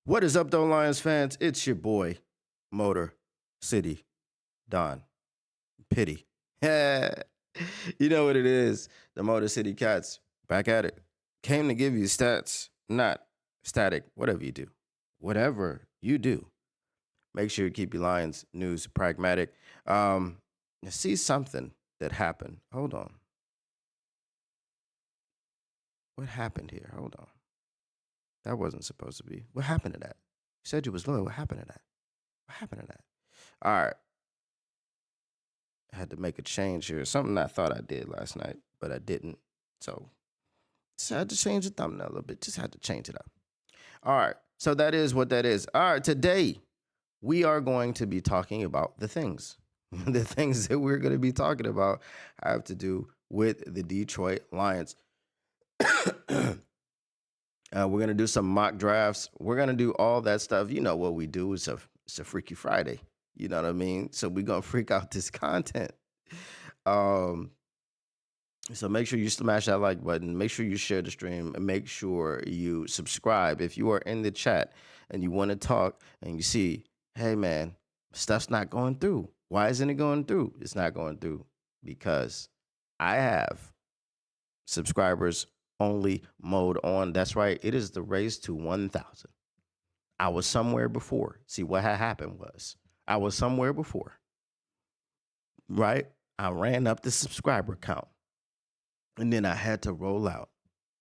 What is up, though, Lions fans? It's your boy, Motor City Don Pity. You know what it is. The Motor City Cats back at it. Came to give you stats, not static, whatever you do. Whatever you do, make sure you keep your Lions news pragmatic. I see something that happened. Hold on. What happened here? Hold on. That wasn't supposed to be. What happened to that? You said you was low. What happened to that? What happened to that? All right. I had to make a change here. Something I thought I did last night, but I didn't. So just had to change the thumbnail a little bit. Just had to change it up. All right. So that is what that is. All right. Today, we are going to be talking about the things. The things that we're going to be talking about have to do with the Detroit Lions. We're going to do some mock drafts. We're going to do all that stuff. You know what we do. It's a Freaky Friday. You know what I mean? So we're going to freak out this content. So make sure you smash that like button. Make sure you share the stream. And make sure you subscribe. If you are in the chat and you want to talk and you see, hey, man, stuff's not going through. Why isn't it going through? It's not going through because I have subscribers only mode on. That's right. It is the race to 1,000. I was somewhere before. See, what had happened was I was somewhere before, right? I ran up the subscriber count and then I had to roll out.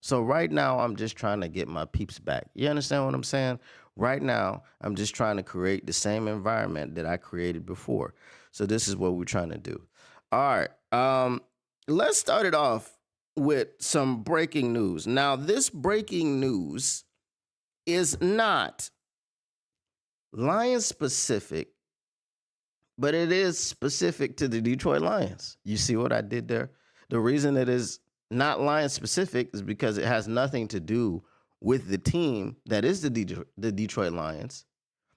So right now, I'm just trying to get my peeps back. You understand what I'm saying? Right now, I'm just trying to create the same environment that I created before. So this is what we're trying to do. All right. Let's start it off with some breaking news. Now, this breaking news is not Lions specific, but it is specific to the Detroit Lions. You see what I did there? The reason it is not Lions specific is because it has nothing to do with the team that is the Detroit Lions,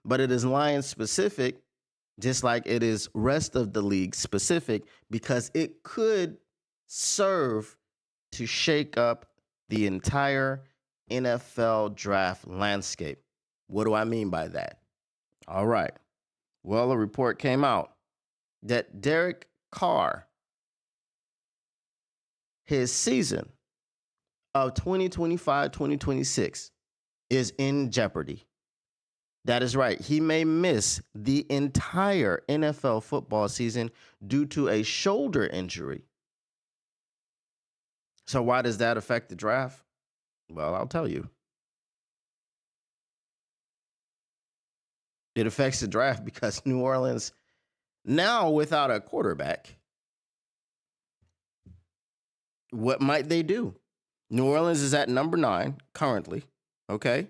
but it is Lions specific, just like it is rest of the league specific, because it could serve to shake up the entire NFL draft landscape. What do I mean by that? All right. Well, a report came out that Derek Carr, his season of 2025-2026 is in jeopardy. That is right. He may miss the entire NFL football season due to a shoulder injury. So why does that affect the draft? Well, I'll tell you. It affects the draft because New Orleans, now without a quarterback, what might they do? New Orleans is at number 9 currently, okay?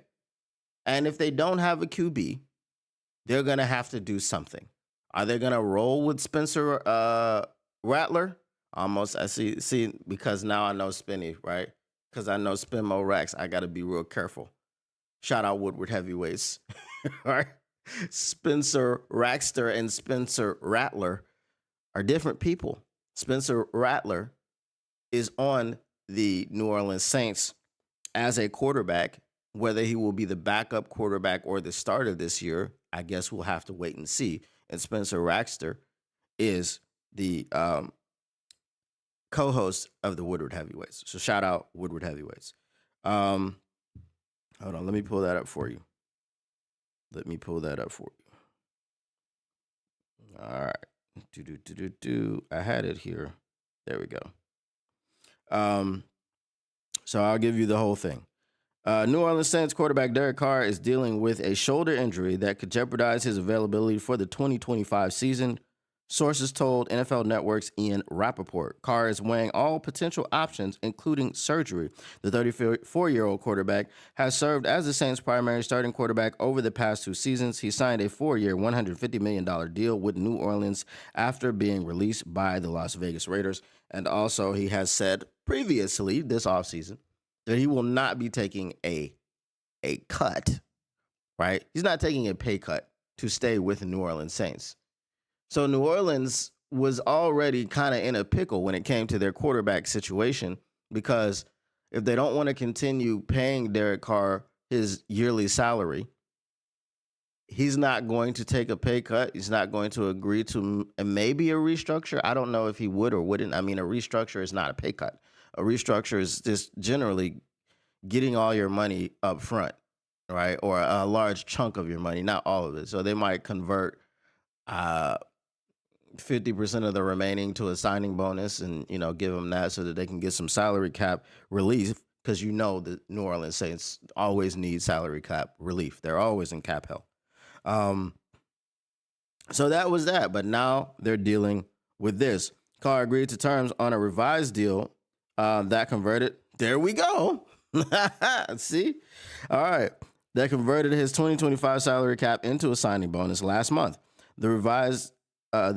And if they don't have a QB, they're going to have to do something. Are they going to roll with Spencer Rattler? Almost, I see, because now I know Spinny, right? Because I know Spinmo Rex, I got to be real careful. Shout out Woodward Heavyweights, right? Spencer Raxter and Spencer Rattler are different people. Spencer Rattler is on the New Orleans Saints as a quarterback. Whether he will be the backup quarterback or the starter this year, I guess we'll have to wait and see. And Spencer Raxter is the co-host of the Woodward Heavyweights. So shout out Woodward Heavyweights. Hold on, let me pull that up for you. All right. I had it here. There we go. So I'll give you the whole thing. New Orleans Saints quarterback Derek Carr is dealing with a shoulder injury that could jeopardize his availability for the 2025 season. Sources told NFL Network's Ian Rappaport. Carr is weighing all potential options, including surgery. The 34-year-old quarterback has served as the Saints' primary starting quarterback over the past 2 seasons. He signed a 4-year, $150 million deal with New Orleans after being released by the Las Vegas Raiders. And also, he has said previously this offseason that he will not be taking a cut, right? He's not taking a pay cut to stay with the New Orleans Saints. So New Orleans was already kind of in a pickle when it came to their quarterback situation, because if they don't want to continue paying Derek Carr his yearly salary, He's not going to take a pay cut. He's not going to agree to maybe a restructure. I don't know if he would or wouldn't. I mean, a restructure is not a pay cut. A restructure is just generally getting all your money up front, right? Or a large chunk of your money, not all of it. So they might convert uh 50% of the remaining to a signing bonus and give them that so that they can get some salary cap relief because the New Orleans Saints always need salary cap relief. They're always in cap hell. Um, so that was that. But now they're dealing with this. Carr agreed to terms on a revised deal that converted. There we go. See? All right. That converted his 2025 salary cap into a signing bonus last month. The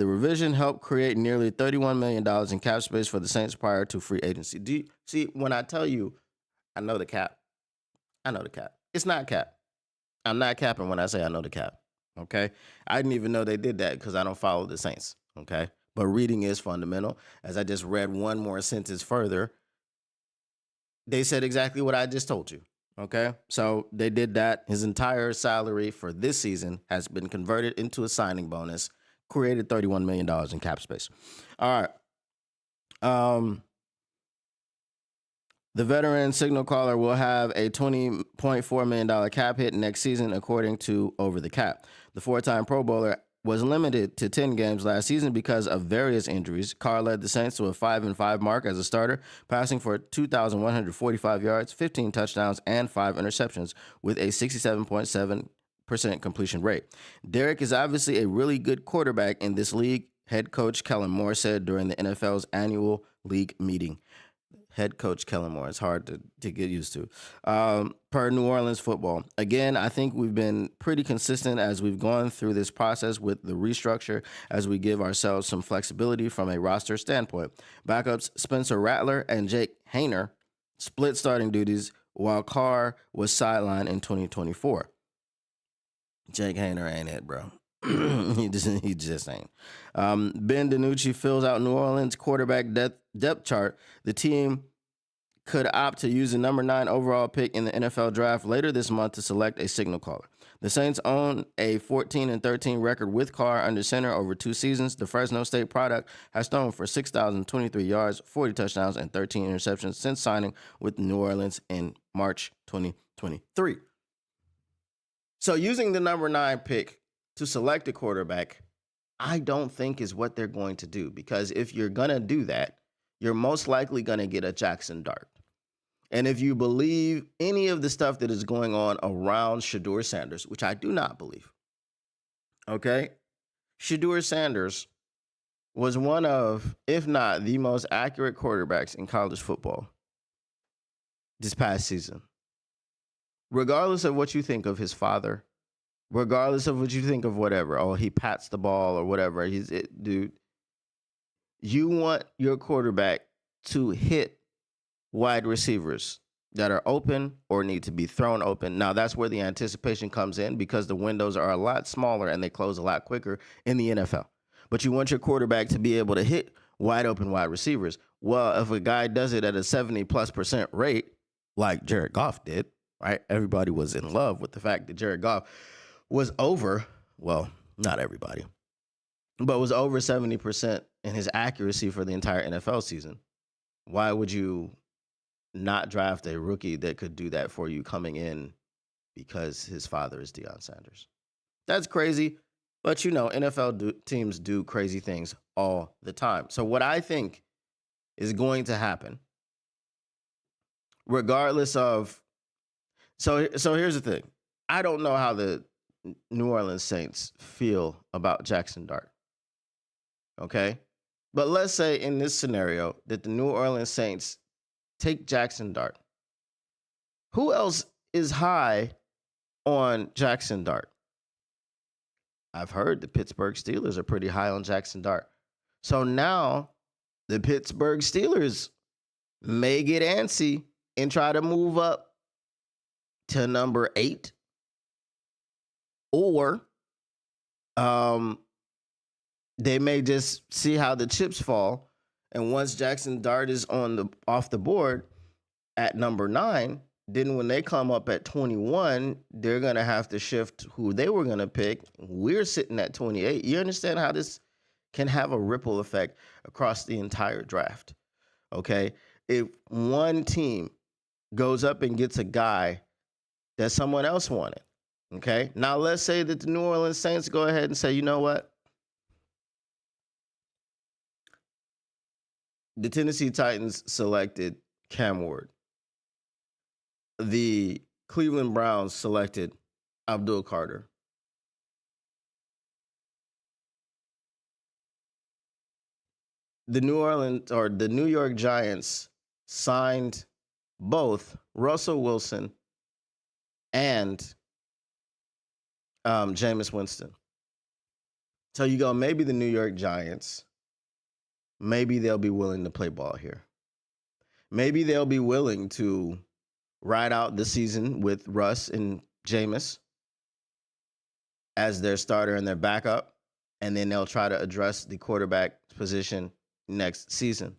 revision helped create nearly $31 million in cap space for the Saints prior to free agency. Do you see when I tell you I know the cap? I know the cap. It's not cap. I'm not capping when I say I know the cap. Okay. I didn't even know they did that because I don't follow the Saints. Okay. But reading is fundamental. As I just read one more sentence further, they said exactly what I just told you. Okay. So they did that. His entire salary for this season has been converted into a signing bonus, created $31 million in cap space. All right. The veteran signal caller will have a $20.4 million cap hit next season, according to Over the Cap. The four-time Pro Bowler was limited to 10 games last season because of various injuries. Carr led the Saints to a 5-5 mark as a starter, passing for 2,145 yards, 15 touchdowns, and 5 interceptions with a 67.7% completion rate. Derek is obviously a really good quarterback in this league, head coach Kellen Moore said during the NFL's annual league meeting. Head coach Kellen Moore. It's hard to get used to. Per New Orleans Football. Again, I think we've been pretty consistent as we've gone through this process with the restructure as we give ourselves some flexibility from a roster standpoint. Backups Spencer Rattler and Jake Haener split starting duties while Carr was sidelined in 2024. Jake Haener ain't it, bro. he just ain't. Ben DiNucci fills out New Orleans quarterback depth chart. The team could opt to use the number 9 overall pick in the NFL draft later this month to select a signal caller. The Saints own a 14-13 record with Carr under center over 2 seasons. The Fresno State product has thrown for 6,023 yards, 40 touchdowns, and 13 interceptions since signing with New Orleans in March 2023. So using the number 9 pick to select a quarterback, I don't think is what they're going to do, because if you're going to do that, you're most likely going to get a Jackson Dart. And if you believe any of the stuff that is going on around Shedeur Sanders, which I do not believe, okay, Shedeur Sanders was one of, if not the most accurate quarterbacks in college football this past season. Regardless of what you think of his father, regardless of what you think of whatever, oh, he pats the ball or whatever, dude, you want your quarterback to hit wide receivers that are open or need to be thrown open. Now, that's where the anticipation comes in, because the windows are a lot smaller and they close a lot quicker in the NFL. But you want your quarterback to be able to hit wide open wide receivers. Well, if a guy does it at a 70+% rate, like Jared Goff did, right? Everybody was in love with the fact that Jared Goff was over, well, not everybody, but was over 70% in his accuracy for the entire NFL season. Why would you not draft a rookie that could do that for you coming in because his father is Deion Sanders? That's crazy, but NFL teams do crazy things all the time. So what I think is going to happen, regardless of, so here's the thing. I don't know how the New Orleans Saints feel about Jackson Dart. Okay? But let's say in this scenario that the New Orleans Saints take Jackson Dart. Who else is high on Jackson Dart? I've heard the Pittsburgh Steelers are pretty high on Jackson Dart. So now the Pittsburgh Steelers may get antsy and try to move up to number 8. Or they may just see how the chips fall. And once Jackson Dart is off the board at number 9, Then when they come up at 21, they're going to have to shift who they were going to pick. We're sitting at 28. You understand how this can have a ripple effect across the entire draft? Okay. If one team goes up and gets a guy that someone else wanted, okay. Now let's say that the New Orleans Saints go ahead and say, you know what? The Tennessee Titans selected Cam Ward. The Cleveland Browns selected Abdul Carter. The New York Giants signed both Russell Wilson and Jameis Winston. So you go, maybe the New York Giants, maybe they'll be willing to play ball here. Maybe they'll be willing to ride out the season with Russ and Jameis as their starter and their backup, and then they'll try to address the quarterback position next season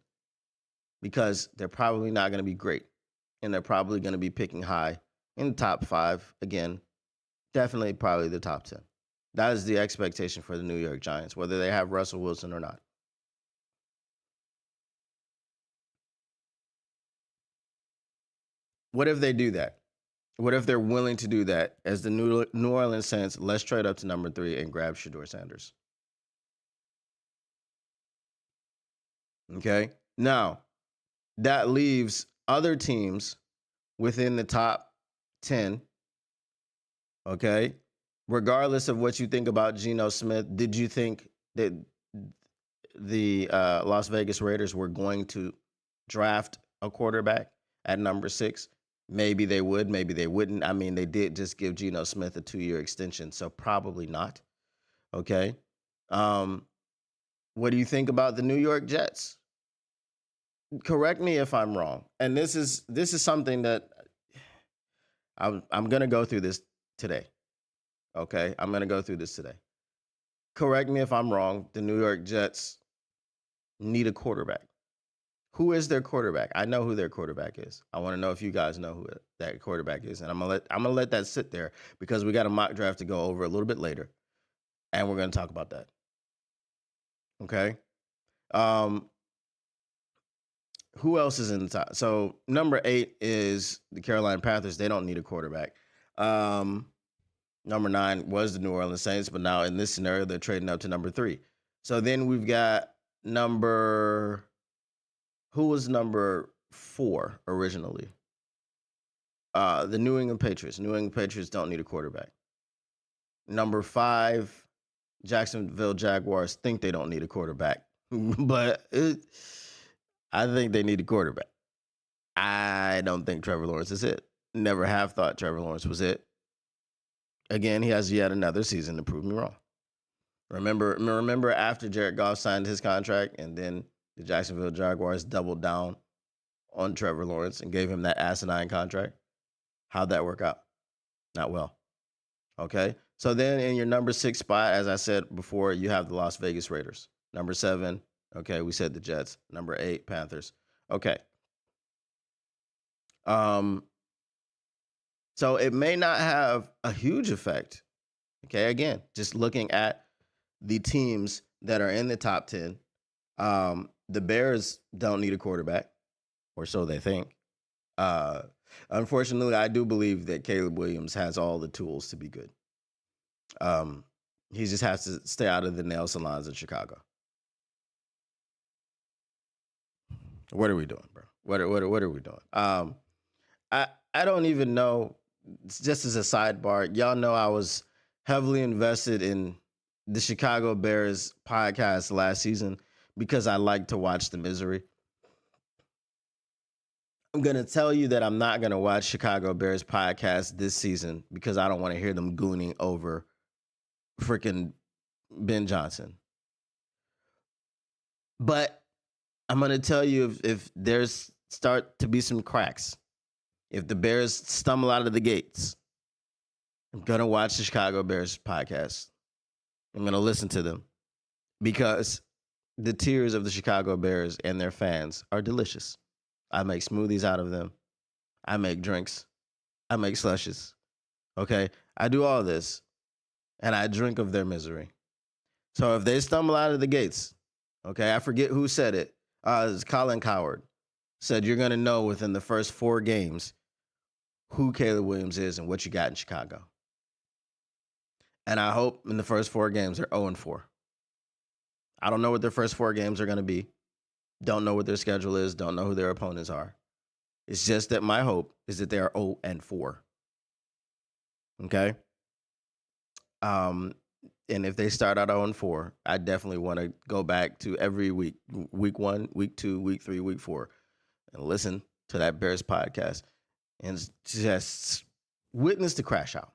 because they're probably not going to be great, and they're probably going to be picking high in the top 5 again, definitely probably the top 10. That is the expectation for the New York Giants, whether they have Russell Wilson or not. What if they do that? What if they're willing to do that as the New Orleans Saints? Let's trade up to number 3 and grab Shedeur Sanders. Okay. Now, that leaves other teams within the top 10. Okay. Regardless of what you think about Geno Smith, did you think that the Las Vegas Raiders were going to draft a quarterback at number 6? Maybe they would, maybe they wouldn't. I mean, they did just give Geno Smith a 2-year extension, so probably not. Okay. What do you think about the New York Jets? Correct me if I'm wrong. And this is something that I'm going to go through this today. Okay? I'm going to go through this today. Correct me if I'm wrong. The New York Jets need a quarterback. Who is their quarterback? I know who their quarterback is. I want to know if you guys know who that quarterback is. And I'm going to let that sit there because we got a mock draft to go over a little bit later. And we're going to talk about that. Okay? Who else is in the top? So number 8 is the Carolina Panthers. They don't need a quarterback. Number 9 was the New Orleans Saints, but now in this scenario, they're trading up to number 3. So then we've got who was number 4 originally? The New England Patriots. New England Patriots don't need a quarterback. Number 5, Jacksonville Jaguars think they don't need a quarterback, but I think they need a quarterback. I don't think Trevor Lawrence is it. Never have thought Trevor Lawrence was it. Again, he has yet another season to prove me wrong. Remember after Jared Goff signed his contract and then the Jacksonville Jaguars doubled down on Trevor Lawrence and gave him that asinine contract? How'd that work out? Not well. Okay. So then in your number 6 spot, as I said before, you have the Las Vegas Raiders. Number 7, okay, we said the Jets. Number 8, Panthers. Okay. So it may not have a huge effect. Okay, again, just looking at the teams that are in the top 10. The Bears don't need a quarterback, or so they think. Unfortunately, I do believe that Caleb Williams has all the tools to be good. He just has to stay out of the nail salons in Chicago. What are we doing, bro? What are we doing? I don't even know. Just as a sidebar, y'all know I was heavily invested in the Chicago Bears podcast last season because I like to watch the misery. I'm going to tell you that I'm not going to watch Chicago Bears podcast this season because I don't want to hear them gooning over freaking Ben Johnson. But I'm going to tell you if there's start to be some cracks, if the Bears stumble out of the gates, I'm going to watch the Chicago Bears podcast. I'm going to listen to them because the tears of the Chicago Bears and their fans are delicious. I make smoothies out of them. I make drinks. I make slushes. Okay. I do all this and I drink of their misery. So if they stumble out of the gates, okay, I forget who said it. It's Colin Coward said you're going to know within the first 4 games who Caleb Williams is and what you got in Chicago. And I hope in the first 4 games they're 0-4. I don't know what their first 4 games are going to be. Don't know what their schedule is. Don't know who their opponents are. It's just that my hope is that they are 0-4. Okay. And if they start out 0-4, I definitely want to go back to every week, week 1, week 2, week 3, week 4, and listen to that Bears podcast and just witness the crash out.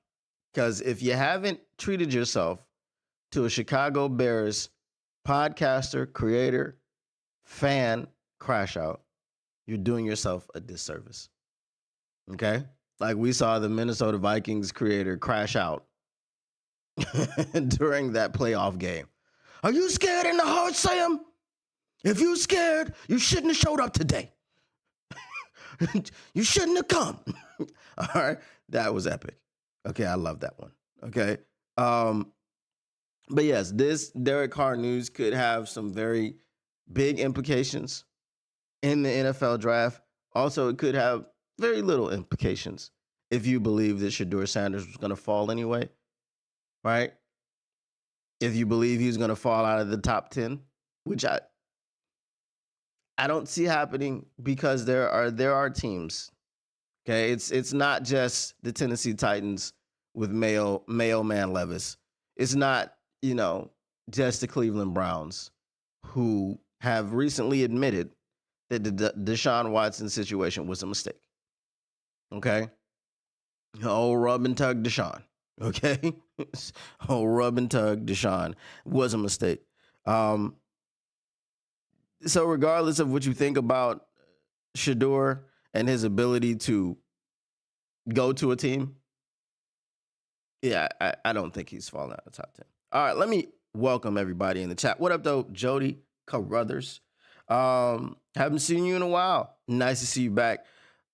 Because if you haven't treated yourself to a Chicago Bears podcaster, creator, fan crash out, you're doing yourself a disservice. Okay? Like we saw the Minnesota Vikings creator crash out during that playoff game. Are you scared in the heart, Sam? If you scared, you shouldn't have showed up today. You shouldn't have come. All right. That was epic. Okay, I love that one. Okay. But yes, this Derek Carr news could have some very big implications in the NFL draft. Also, it could have very little implications if you believe that Shedeur Sanders was going to fall anyway, right? If you believe he's going to fall out of the top 10, which I don't see happening because there are teams. Okay, it's not just the Tennessee Titans with Mailman Levis. It's not, just the Cleveland Browns who have recently admitted that the Deshaun Watson situation was a mistake. Okay? Oh, rub and tug Deshaun. Okay? Oh, rub and tug Deshaun was a mistake. So regardless of what you think about Shedeur and his ability to go to a team, yeah, I don't think he's falling out of the top 10. All right, let me welcome everybody in the chat. What up, though? Jody Carruthers. Haven't seen you in a while. Nice to see you back.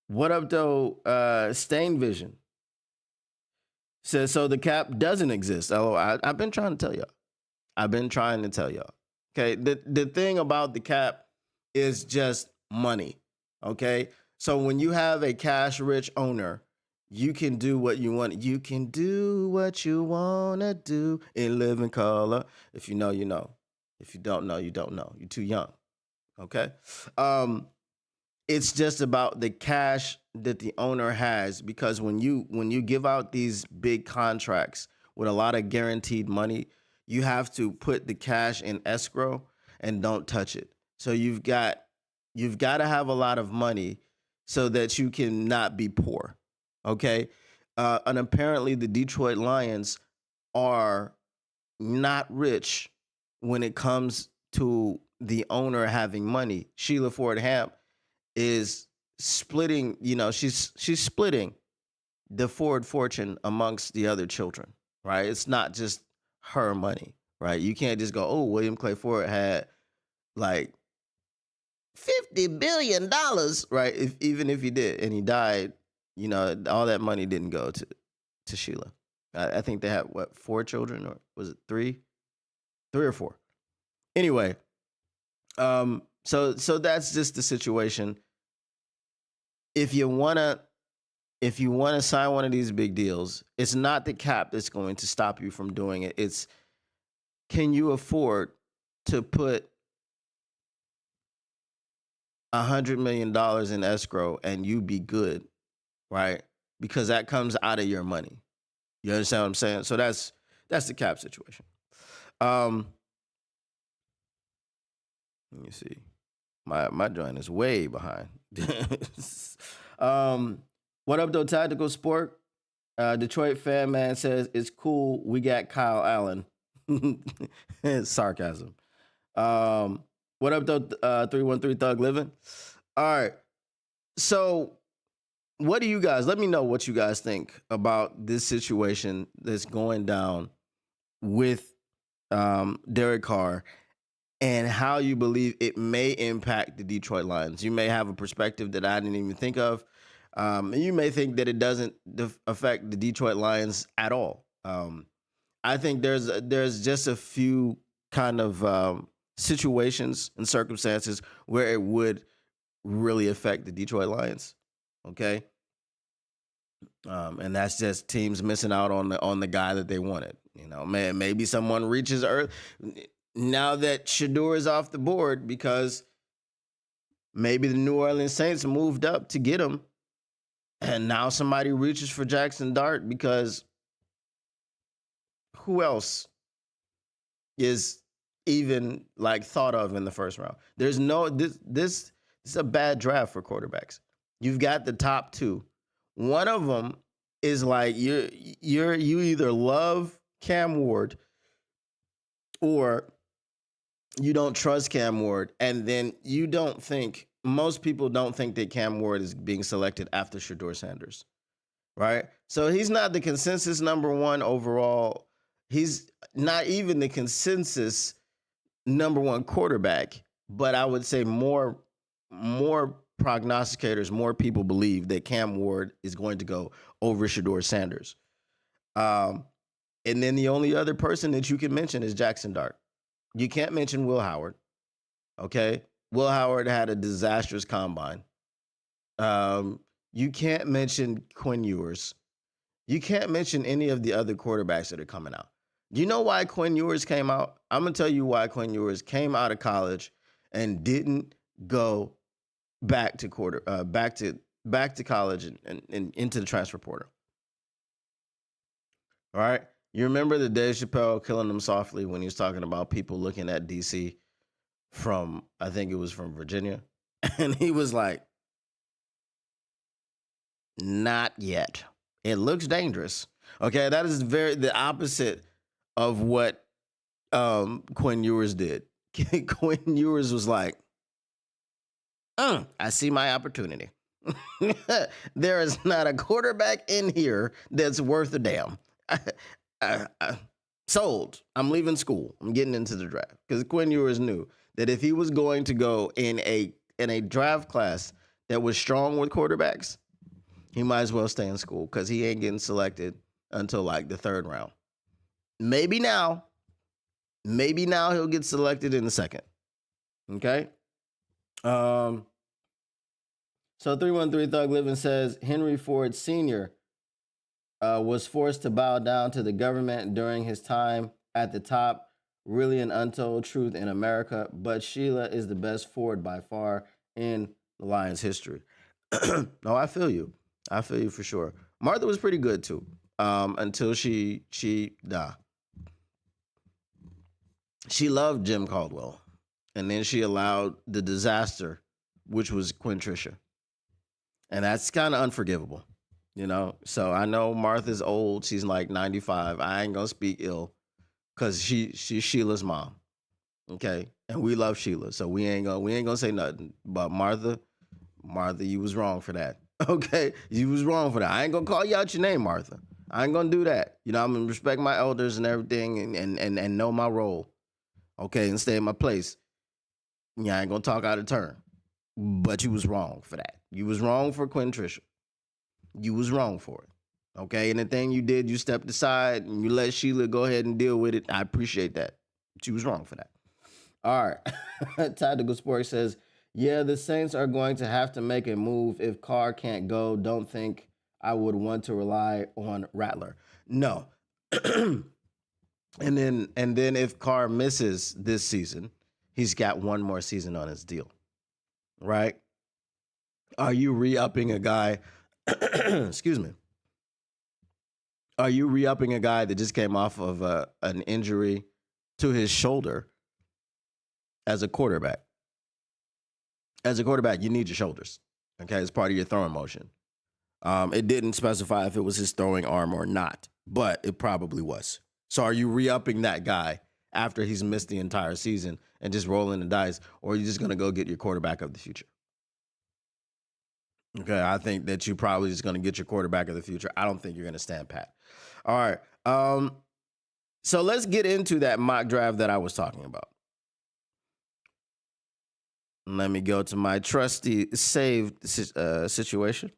What up, though? Stain Vision says, so the cap doesn't exist. I've been trying to tell y'all. Okay, the thing about the cap is just money. Okay, so when you have a cash-rich owner, you can do what you want. You can do what you want to do in living color. If you know, you know. If you don't know, you don't know. You're too young. Okay? It's just about the cash that the owner has, because when you give out these big contracts with a lot of guaranteed money, you have to put the cash in escrow and don't touch it. So you've got to have a lot of money so that you can not be poor. Okay. And apparently the Detroit Lions are not rich when it comes to the owner having money. Sheila Ford Hamp is splitting, she's splitting the Ford fortune amongst the other children, right? It's not just her money, right? You can't just go, oh, William Clay Ford had like $50 billion, right? Even if he did and he died, all that money didn't go to Sheila. I think they had 4 children, or was it 3? 3 or 4. Anyway, so that's just the situation. If you wanna sign one of these big deals, it's not the cap that's going to stop you from doing it. It's, can you afford to put $100 million in escrow and you be good, right? Because that comes out of your money. You understand what I'm saying? So that's the cap situation. Let me see. My joint is way behind. What up, though? Tactical Sport. Detroit fan man says it's cool. We got Kyle Allen. It's sarcasm. What up, though? 313 Thug Living. All right. So, what do you guys? Let me know what you guys think about this situation that's going down with Derek Carr, and how you believe it may impact the Detroit Lions. You may have a perspective that I didn't even think of. And you may think that it doesn't affect the Detroit Lions at all. I think there's just a few kind of situations and circumstances where it would really affect the Detroit Lions. Okay, and that's just teams missing out on the guy that they wanted. You know, man, maybe someone reaches earth now that Shador is off the board because maybe the New Orleans Saints moved up to get him, and now somebody reaches for Jackson Dart because who else is even like thought of in the first round? There's no this is a bad draft for quarterbacks. You've got the top two. One of them is like you either love Cam Ward or you don't trust Cam Ward, and then you don't think most people don't think that Cam Ward is being selected after Shador Sanders, right? So he's not the consensus number one overall. He's not even the consensus number one quarterback, but I would say more prognosticators, more people believe that Cam Ward is going to go over Shador Sanders. And then the only other person that you can mention is Jackson Dart. You can't mention Will Howard. Okay, Will Howard had a disastrous combine. You can't mention Quinn Ewers. You can't mention any of the other quarterbacks that are coming out. Do you know why Quinn Ewers came out? I'm gonna tell you why Quinn Ewers came out of college and didn't go back to back to college and into the transfer portal. All right. You remember the Dave Chappelle killing them softly when he was talking about people looking at DC from, I think it was from Virginia. And he was like, not yet. It looks dangerous. Okay, that is the opposite of what Quinn Ewers did. Quinn Ewers was like, I see my opportunity. There is not a quarterback in here that's worth a damn. Sold. I'm leaving school. I'm getting into the draft because Quinn Ewers knew that if he was going to go in a draft class that was strong with quarterbacks, he might as well stay in school because he ain't getting selected until like the third round. Maybe now he'll get selected in the second. Okay. So 313 Thug Living says Henry Ford Sr. Was forced to bow down to the government during his time at the top. Really an untold truth in America, but Sheila is the best Ford by far in the Lions history. No, I feel you. I feel you for sure. Martha was pretty good too. Until she loved Jim Caldwell. And then she allowed the disaster, which was Quinn Trisha. And that's kind of unforgivable, you know? So I know Martha's old. She's like 95. I ain't going to speak ill because she's Sheila's mom. Okay. And we love Sheila. So we ain't gonna say nothing. But Martha, you was wrong for that. Okay. You was wrong for that. I ain't going to call you out your name, Martha. I ain't going to do that. You know, I'm going to respect my elders and everything and know my role. Okay. And stay in my place. Yeah, I ain't going to talk out of turn. But you was wrong for that. You was wrong for Quinn Trisha. You was wrong for it. Okay, and the thing you did, you stepped aside and you let Sheila go ahead and deal with it. I appreciate that. She was wrong for that. All right. Tactical Sports says, yeah, the Saints are going to have to make a move if Carr can't go. Don't think I would want to rely on Rattler. No. and then if Carr misses this season, he's got one more season on his deal. Right? Are you re-upping a guy? Excuse me. Are you re-upping a guy that just came off of an injury to his shoulder as a quarterback? As a quarterback, you need your shoulders. Okay, it's part of your throwing motion. It didn't specify if it was his throwing arm or not, but it probably was. So are you re-upping that guy after he's missed the entire season and just rolling the dice, or are you just going to go get your quarterback of the future? Okay, I think that you probably just going to get your quarterback of the future. I don't think you're going to stand pat. All right. So let's get into that mock draft that I was talking about. Let me go to my trusty saved situation.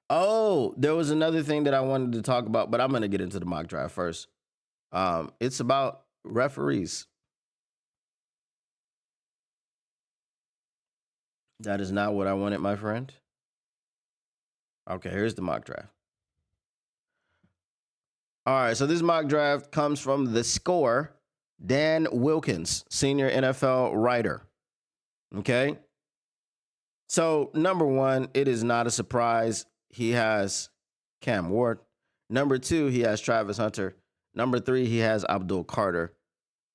Oh, there was another thing that I wanted to talk about, but I'm gonna get into the mock draft first. It's about referees. That is not what I wanted, my friend. Okay, here's the mock draft. All right, so this mock draft comes from The Score, Dan Wilkins, senior NFL writer. Okay. So, number one, it is not a surprise. He has Cam Ward. Number two, he has Travis Hunter. Number three, he has Abdul Carter.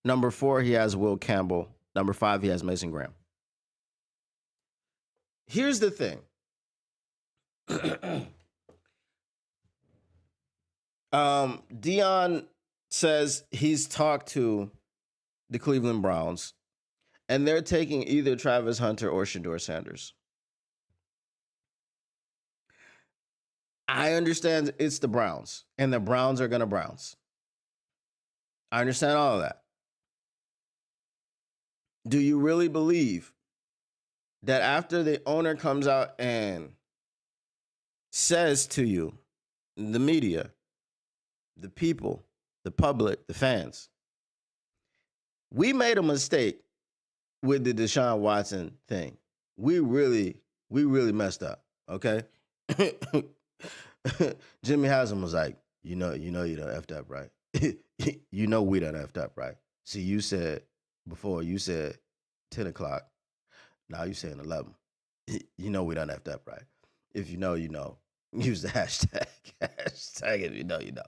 Number four, he has Will Campbell. Number five, he has Mason Graham. Here's the thing. Dion says he's talked to the Cleveland Browns, and they're taking either Travis Hunter or Shedeur Sanders. I understand it's the Browns, and the Browns are going to Browns. I understand all of that. Do you really believe that after the owner comes out and says to you, the media, the people, the public, the fans, we made a mistake with the Deshaun Watson thing. We really messed up, okay? Jimmy Haslam was like, you know you done effed up, right? You know we done effed up, right? See, you said 10 o'clock. Now you saying 11. You know we done effed up, right? If you know, you know. Use the hashtag. Hashtag if you know, you know.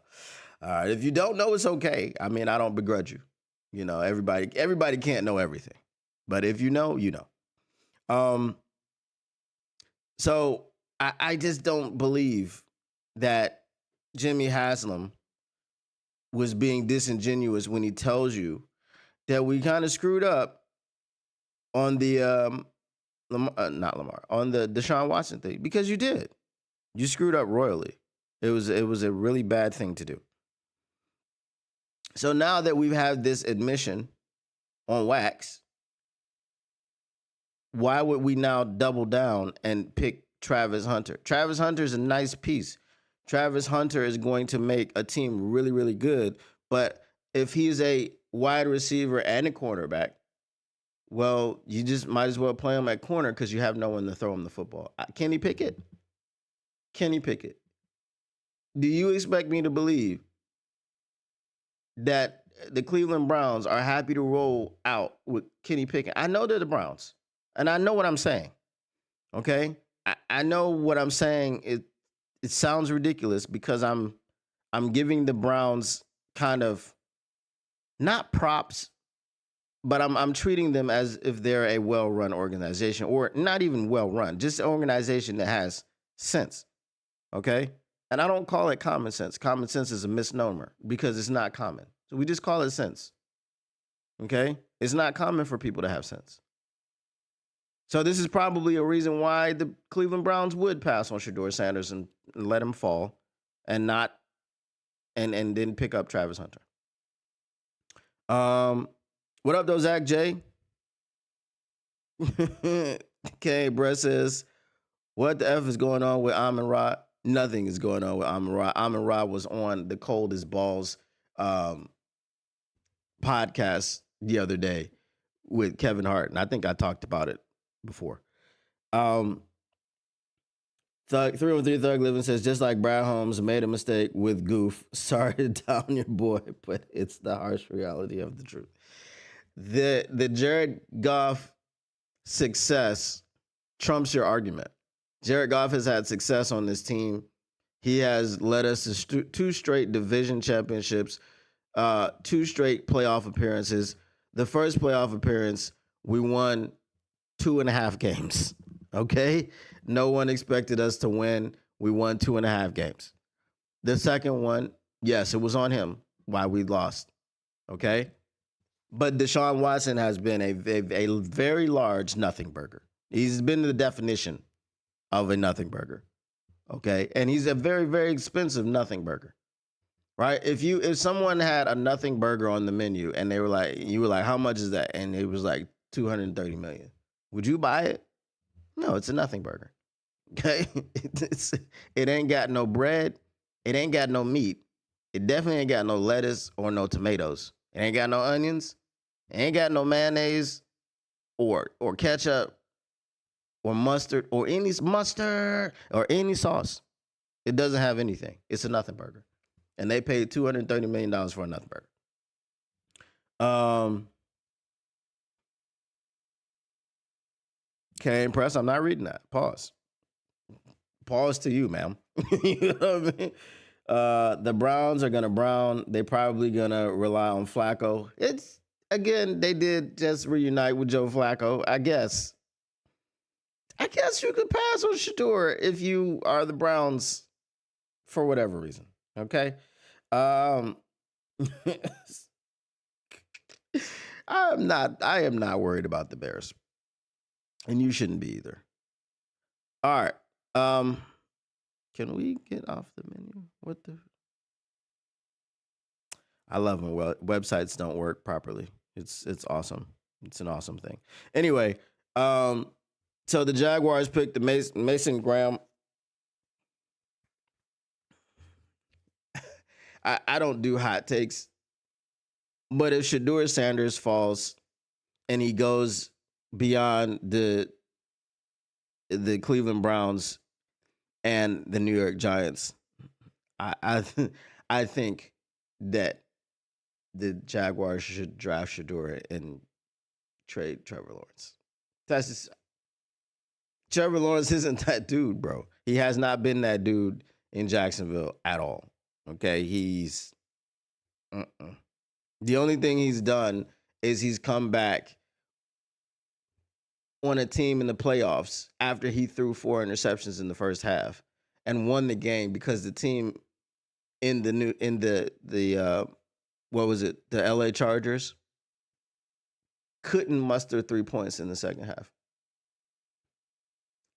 All right. If you don't know, it's okay. I mean, I don't begrudge you. You know, everybody can't know everything. But if you know, you know. So I just don't believe that Jimmy Haslam was being disingenuous when he tells you that we kind of screwed up on the on the Deshaun Watson thing, because you did. You screwed up royally. It was a really bad thing to do. So now that we've had this admission on wax, why would we now double down and pick Travis Hunter? Travis Hunter is a nice piece. Travis Hunter is going to make a team really, really good. But if he's a wide receiver and a cornerback, well, you just might as well play him at corner because you have no one to throw him the football. Kenny Pickett? Kenny Pickett. Do you expect me to believe that the Cleveland Browns are happy to roll out with Kenny Pickett? I know they're the Browns, and I know what I'm saying, okay? I know what I'm saying. It sounds ridiculous because I'm giving the Browns kind of not props, but I'm treating them as if they're a well-run organization, or not even well-run, just an organization that has sense, okay? And I don't call it common sense. Common sense is a misnomer because it's not common. So we just call it sense, okay? It's not common for people to have sense. So this is probably a reason why the Cleveland Browns would pass on Shedeur Sanders and let him fall, and not and then pick up Travis Hunter. What up though, Zach J? Okay, Brett says, what the F is going on with Amon Ra? Nothing is going on with Amon Ra. Amon Ra was on the Coldest Balls podcast the other day with Kevin Hart, and I think I talked about it before. 313 Thug Living says, just like Brad Holmes made a mistake with Goof. Sorry to down your boy, but it's the harsh reality of the truth. The Jared Goff success trumps your argument. Jared Goff has had success on this team. He has led us to two straight division championships, 2 straight playoff appearances. The first playoff appearance, we won 2.5 games. Okay? No one expected us to win. We won 2.5 games. The second one, yes, it was on him why we lost. Okay? But Deshaun Watson has been a very large nothing burger. He's been the definition of a nothing burger. Okay? And he's a very, very expensive nothing burger. Right? If someone had a nothing burger on the menu and you were like, how much is that? And it was like $230 million. Would you buy it? No, it's a nothing burger. Okay, it's, it ain't got no bread. It ain't got no meat. It definitely ain't got no lettuce or no tomatoes. It ain't got no onions. It ain't got no mayonnaise or ketchup or mustard or any sauce. It doesn't have anything. It's a nothing burger, and they paid $230 million for a nothing burger. Um, Canadian Press. I'm not reading that. Pause. Pause to you, ma'am. You know what I mean? The Browns are gonna brown. They probably gonna rely on Flacco. It's again, they did just reunite with Joe Flacco. I guess. I guess you could pass on Shador if you are the Browns for whatever reason. Okay. Um, I am not worried about the Bears. And you shouldn't be either. All right. Can we get off the menu? What the I love when websites don't work properly. It's awesome. It's an awesome thing. Anyway, so the Jaguars picked the Mason Graham. I don't do hot takes, but if Shador Sanders falls and he goes beyond the Cleveland Browns and the New York Giants, I think that the Jaguars should draft Shador and trade Trevor Lawrence. That's just Trevor Lawrence isn't that dude, bro. He has not been that dude in Jacksonville at all. Okay, he's the only thing he's done is he's come back on a team in the playoffs after he threw 4 interceptions in the first half and won the game because the team in the what was it, the LA Chargers, couldn't muster 3 points in the second half.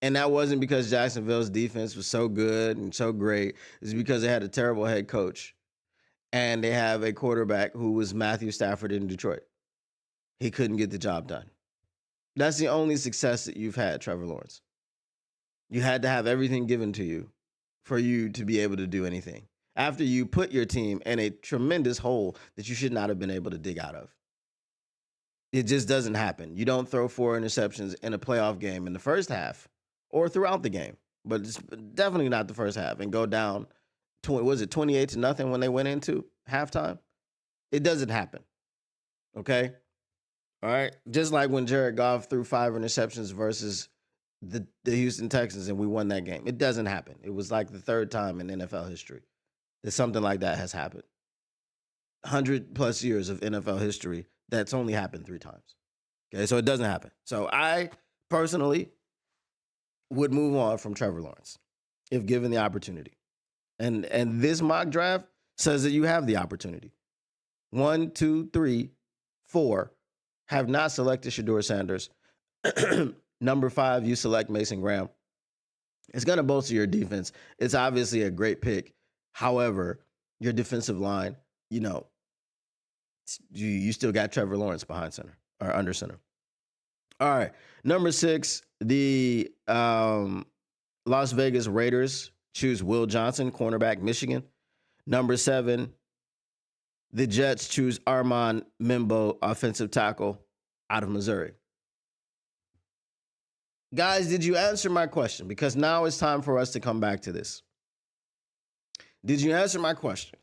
And that wasn't because Jacksonville's defense was so good and so great. It's because they had a terrible head coach. And they have a quarterback who was Matthew Stafford in Detroit. He couldn't get the job done. That's the only success that you've had, Trevor Lawrence. You had to have everything given to you for you to be able to do anything. After you put your team in a tremendous hole that you should not have been able to dig out of. It just doesn't happen. You don't throw 4 interceptions in a playoff game in the first half or throughout the game, but it's definitely not the first half, and go down 28-0 when they went into halftime? It doesn't happen. Okay? All right? Just like when Jared Goff threw 5 interceptions versus the Houston Texans and we won that game. It doesn't happen. It was like the third time in NFL history that something like that has happened. 100 plus years of NFL history, that's only happened 3 times. Okay? So it doesn't happen. So I personally would move on from Trevor Lawrence if given the opportunity. And this mock draft says that you have the opportunity. 1, 2, 3, 4 have not selected Shador Sanders. Number 5, you select Mason Graham. It's going to bolster your defense. It's obviously a great pick. However, your defensive line, you still got Trevor Lawrence behind center or under center. All right. Number 6, the Las Vegas Raiders choose Will Johnson, cornerback, Michigan. Number 7, the Jets choose Armand Mimbo, offensive tackle, out of Missouri. Guys, did you answer my question? Because now it's time for us to come back to this. Did you answer my question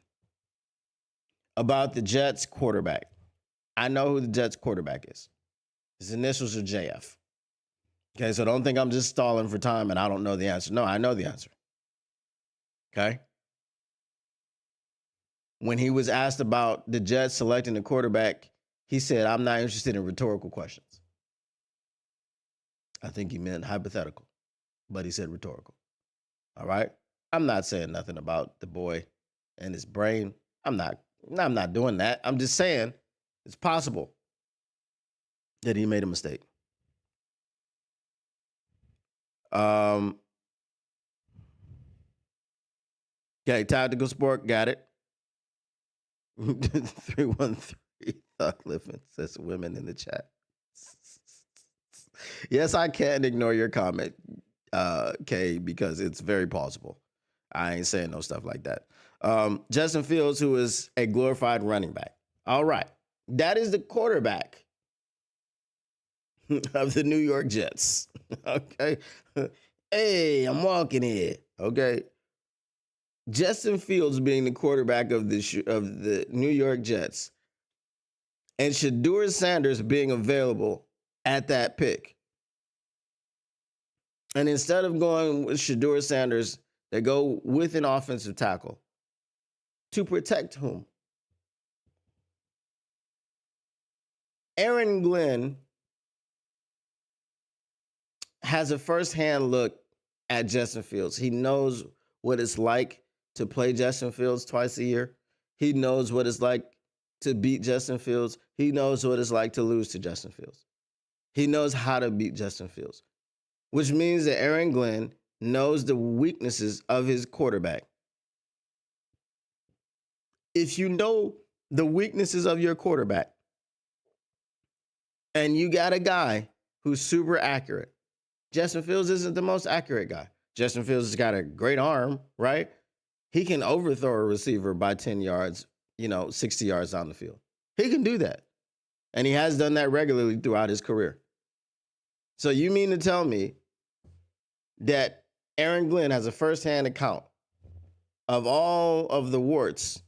about the Jets quarterback? I know who the Jets quarterback is. His initials are JF. Okay, so don't think I'm just stalling for time and I don't know the answer. No, I know the answer. Okay? When he was asked about the Jets selecting the quarterback, he said, I'm not interested in rhetorical questions. I think he meant hypothetical, but he said rhetorical. All right? I'm not saying nothing about the boy and his brain. I'm not doing that. I'm just saying it's possible that he made a mistake. Okay, tactical sport, got it. 313 Thug Living says women in the chat. Yes, I can ignore your comment. K, because it's very plausible. I ain't saying no stuff like that. Justin Fields, who is a glorified running back. All right. That is the quarterback of the New York Jets. Okay. Hey, I'm walking here. Okay. Justin Fields being the quarterback of the New York Jets and Shedeur Sanders being available at that pick. And instead of going with Shedeur Sanders, they go with an offensive tackle to protect whom? Aaron Glenn has a firsthand look at Justin Fields. He knows what it's like to play Justin Fields twice a year. He knows what it's like to beat Justin Fields. He knows what it's like to lose to Justin Fields. He knows how to beat Justin Fields, which means that Aaron Glenn knows the weaknesses of his quarterback. If you know the weaknesses of your quarterback and you got a guy who's super accurate, Justin Fields isn't the most accurate guy. Justin Fields has got a great arm, right? He can overthrow a receiver by 10 yards, 60 yards down the field. He can do that. And he has done that regularly throughout his career. So you mean to tell me that Aaron Glenn has a firsthand account of all of the warts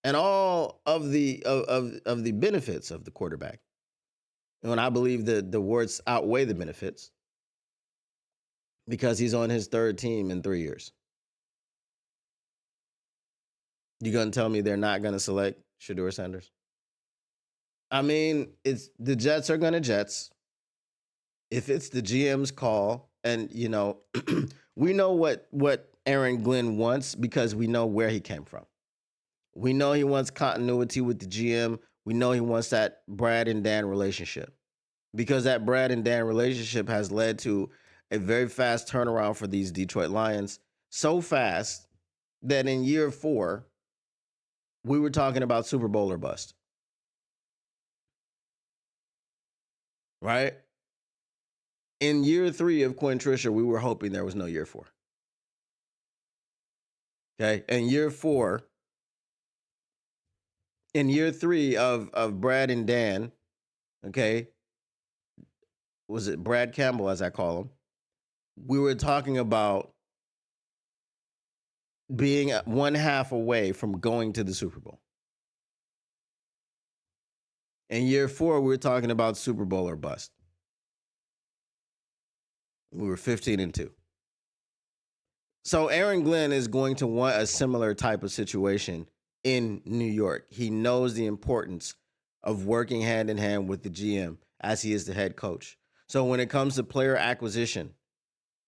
and all of the of the benefits of the quarterback? And I believe that the warts outweigh the benefits because he's on his third team in 3 years. You gonna tell me they're not gonna select Shedeur Sanders? I mean, it's the Jets are gonna Jets. If it's the GM's call, and we know what Aaron Glenn wants because we know where he came from. We know he wants continuity with the GM. We know he wants that Brad and Dan relationship because that Brad and Dan relationship has led to a very fast turnaround for these Detroit Lions. So fast that in year 4, we were talking about Super Bowl or bust. Right? In year 3 of Quinn Trisha, we were hoping there was no year 4. Okay. And year 4, in year 3 of Brad and Dan, okay, was it Brad Campbell, as I call him? We were talking about being one half away from going to the Super Bowl. In year 4, we were talking about Super Bowl or bust. We were 15-2. So Aaron Glenn is going to want a similar type of situation in New York. He knows the importance of working hand in hand with the GM as he is the head coach. So when it comes to player acquisition,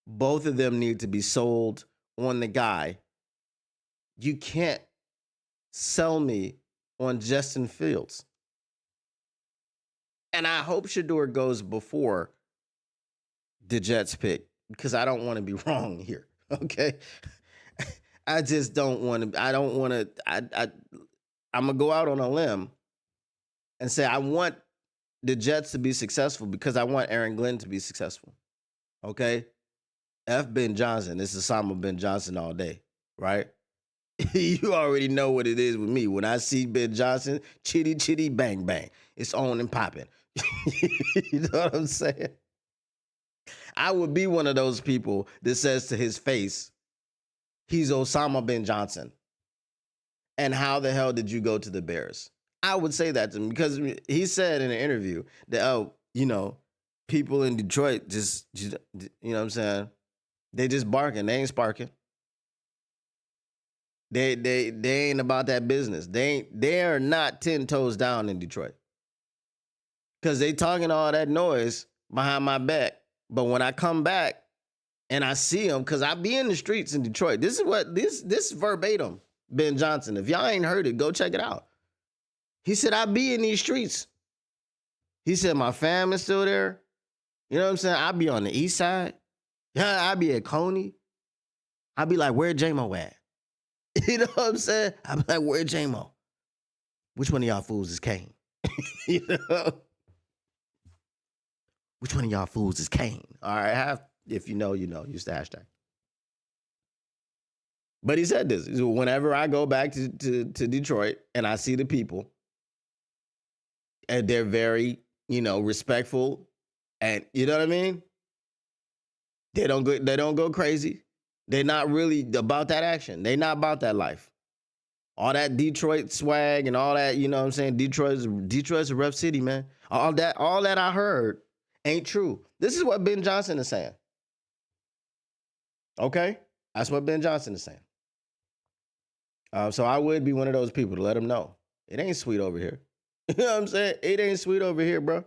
both of them need to be sold on the guy. You can't sell me on Justin Fields. And I hope Shedeur goes before the Jets pick because I don't want to be wrong here. Okay. I just don't want to. I don't want to. I'm going to go out on a limb and say I want the Jets to be successful because I want Aaron Glenn to be successful. Okay. F. Ben Johnson. This is Osama Ben Johnson all day, right? You already know what it is with me. When I see Ben Johnson, chitty, chitty, bang, bang. It's on and popping. You know what I'm saying? I would be one of those people that says to his face, he's Osama Ben Johnson. And how the hell did you go to the Bears? I would say that to him because he said in an interview that, people in Detroit just, you know what I'm saying? They just barking. They ain't sparking. They ain't about that business. They are not 10 toes down in Detroit. Because they talking all that noise behind my back. But when I come back and I see them, because I be in the streets in Detroit. This is verbatim, Ben Johnson. If y'all ain't heard it, go check it out. He said, I be in these streets. He said, my fam is still there. You know what I'm saying? I be on the east side. Yeah, I be at Coney. I be like, where J-Mo at? You know what I'm saying? I be like, where J-Mo? Which one of y'all fools is Kane? You know? Which one of y'all fools is Kane? All right, If you know, you know. Use the hashtag. But he said this. Whenever I go back to Detroit and I see the people, and they're very, respectful, and you know what I mean? They don't go crazy. They're not really about that action. They're not about that life. All that Detroit swag and all that, you know what I'm saying? Detroit's a rough city, man. All that I heard ain't true. This is what Ben Johnson is saying. Okay? That's what Ben Johnson is saying. So I would be one of those people to let him know. It ain't sweet over here. You know what I'm saying? It ain't sweet over here, bro.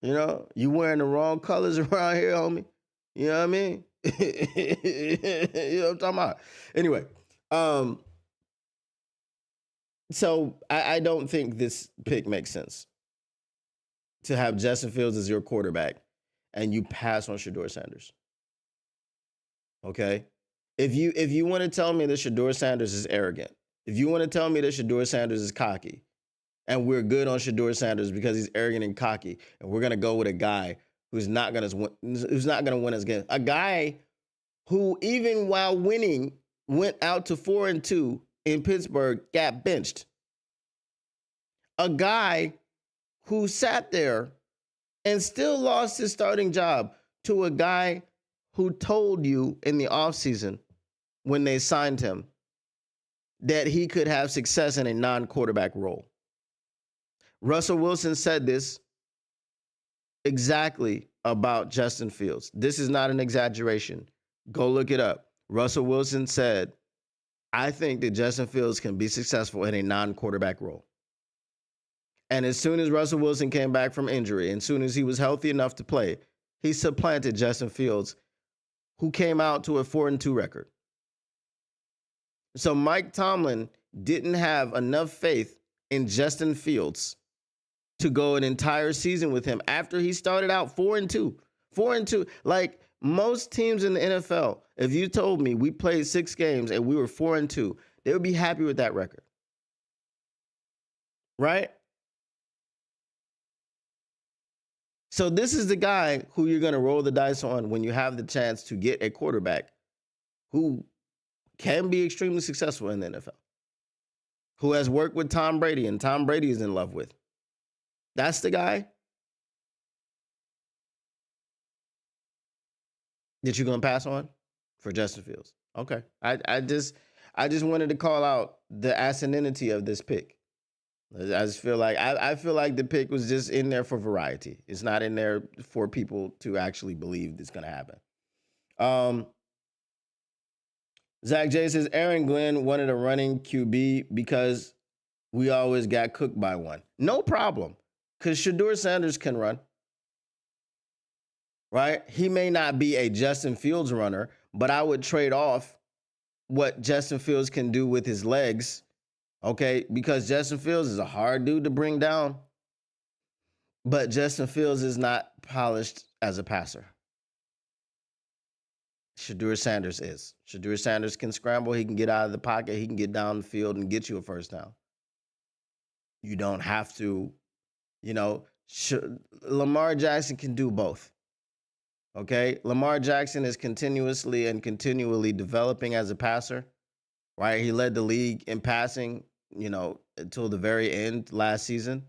You wearing the wrong colors around here, homie. You know what I mean? You know what I'm talking about? Anyway, so I don't think this pick makes sense to have Justin Fields as your quarterback and you pass on Shedeur Sanders. Okay? If you want to tell me that Shedeur Sanders is arrogant, if you want to tell me that Shedeur Sanders is cocky, and we're good on Shedeur Sanders because he's arrogant and cocky, and we're gonna go with a guy who's not gonna win us game, a guy who even while winning went out to 4-2 in Pittsburgh, got benched, a guy who sat there and still lost his starting job to a guy who told you in the offseason when they signed him that he could have success in a non-quarterback role. Russell Wilson said this exactly about Justin Fields. This is not an exaggeration. Go look it up. Russell Wilson said, I think that Justin Fields can be successful in a non-quarterback role. And as soon as Russell Wilson came back from injury, and as soon as he was healthy enough to play, he supplanted Justin Fields, who came out to a 4-2 record. So Mike Tomlin didn't have enough faith in Justin Fields to go an entire season with him after he started out 4-2. 4-2. Like most teams in the NFL, if you told me we played 6 games and we were 4-2, they would be happy with that record. Right? So this is the guy who you're going to roll the dice on when you have the chance to get a quarterback who can be extremely successful in the NFL, who has worked with Tom Brady and Tom Brady is in love with. That's the guy that you're going to pass on for Justin Fields. Okay. I just wanted to call out the asininity of this pick. I just feel like I feel like the pick was just in there for variety. It's not in there for people to actually believe it's going to happen. Zach J says Aaron Glenn wanted a running QB because we always got cooked by one. No problem, because Shedeur Sanders can run. Right? He may not be a Justin Fields runner, but I would trade off what Justin Fields can do with his legs. Okay, because Justin Fields is a hard dude to bring down, but Justin Fields is not polished as a passer. Shedeur Sanders is. Shedeur Sanders can scramble. He can get out of the pocket. He can get down the field and get you a first down. You don't have to, Lamar Jackson can do both. Okay, Lamar Jackson is continuously and continually developing as a passer. Right, he led the league in passing, until the very end last season.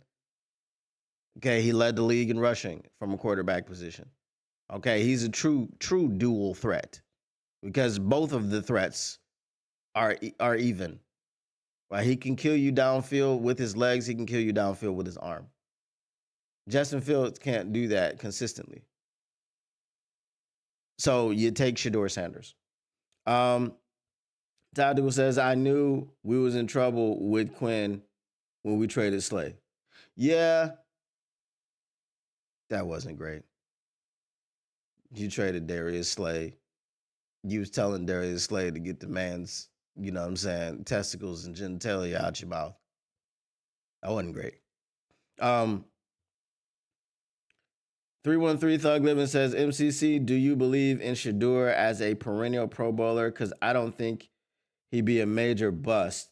Okay, he led the league in rushing from a quarterback position. Okay, he's a true dual threat because both of the threats are even. Right, he can kill you downfield with his legs. He can kill you downfield with his arm. Justin Fields can't do that consistently. So you take Shedeur Sanders. Tactical says, I knew we was in trouble with Quinn when we traded Slay. Yeah, that wasn't great. You traded Darius Slay. You was telling Darius Slay to get the man's, testicles and genitalia out your mouth. That wasn't great. 313 Thug Living says, MCC, do you believe in Shedeur as a perennial Pro Bowler? Because I don't think he'd be a major bust.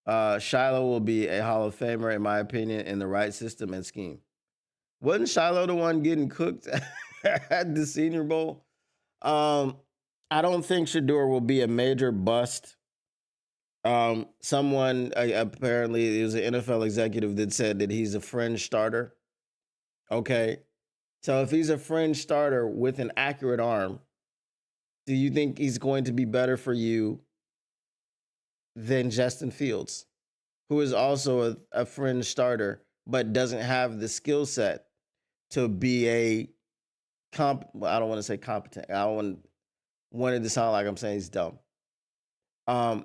Shiloh will be a Hall of Famer, in my opinion, in the right system and scheme. Wasn't Shiloh the one getting cooked at the Senior Bowl. Um, I don't think Shador will be a major bust. Someone apparently it was an NFL executive that said that he's a fringe starter. Okay, so if he's a fringe starter with an accurate arm, do you think he's going to be better for you than Justin Fields, who is also a fringe starter but doesn't have the skill set to be a well, I don't want to say competent. I don't want it to sound like I'm saying he's dumb.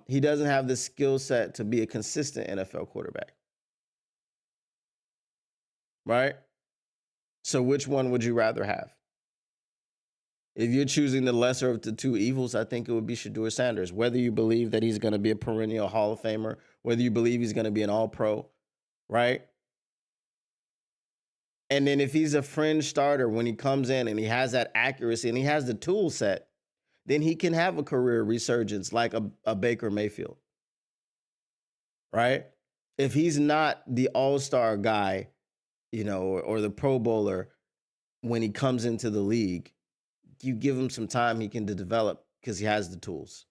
He doesn't have the skill set to be a consistent NFL quarterback. Right? So which one would you rather have? If you're choosing the lesser of the two evils, I think it would be Shador Sanders. Whether you believe that he's going to be a perennial Hall of Famer, whether you believe he's going to be an All-Pro, right? And then if he's a fringe starter when he comes in and he has that accuracy and he has the tool set, then he can have a career resurgence like a Baker Mayfield, right? If he's not the all-star guy, or the Pro Bowler when he comes into the league, you give him some time, he can develop because he has the tools,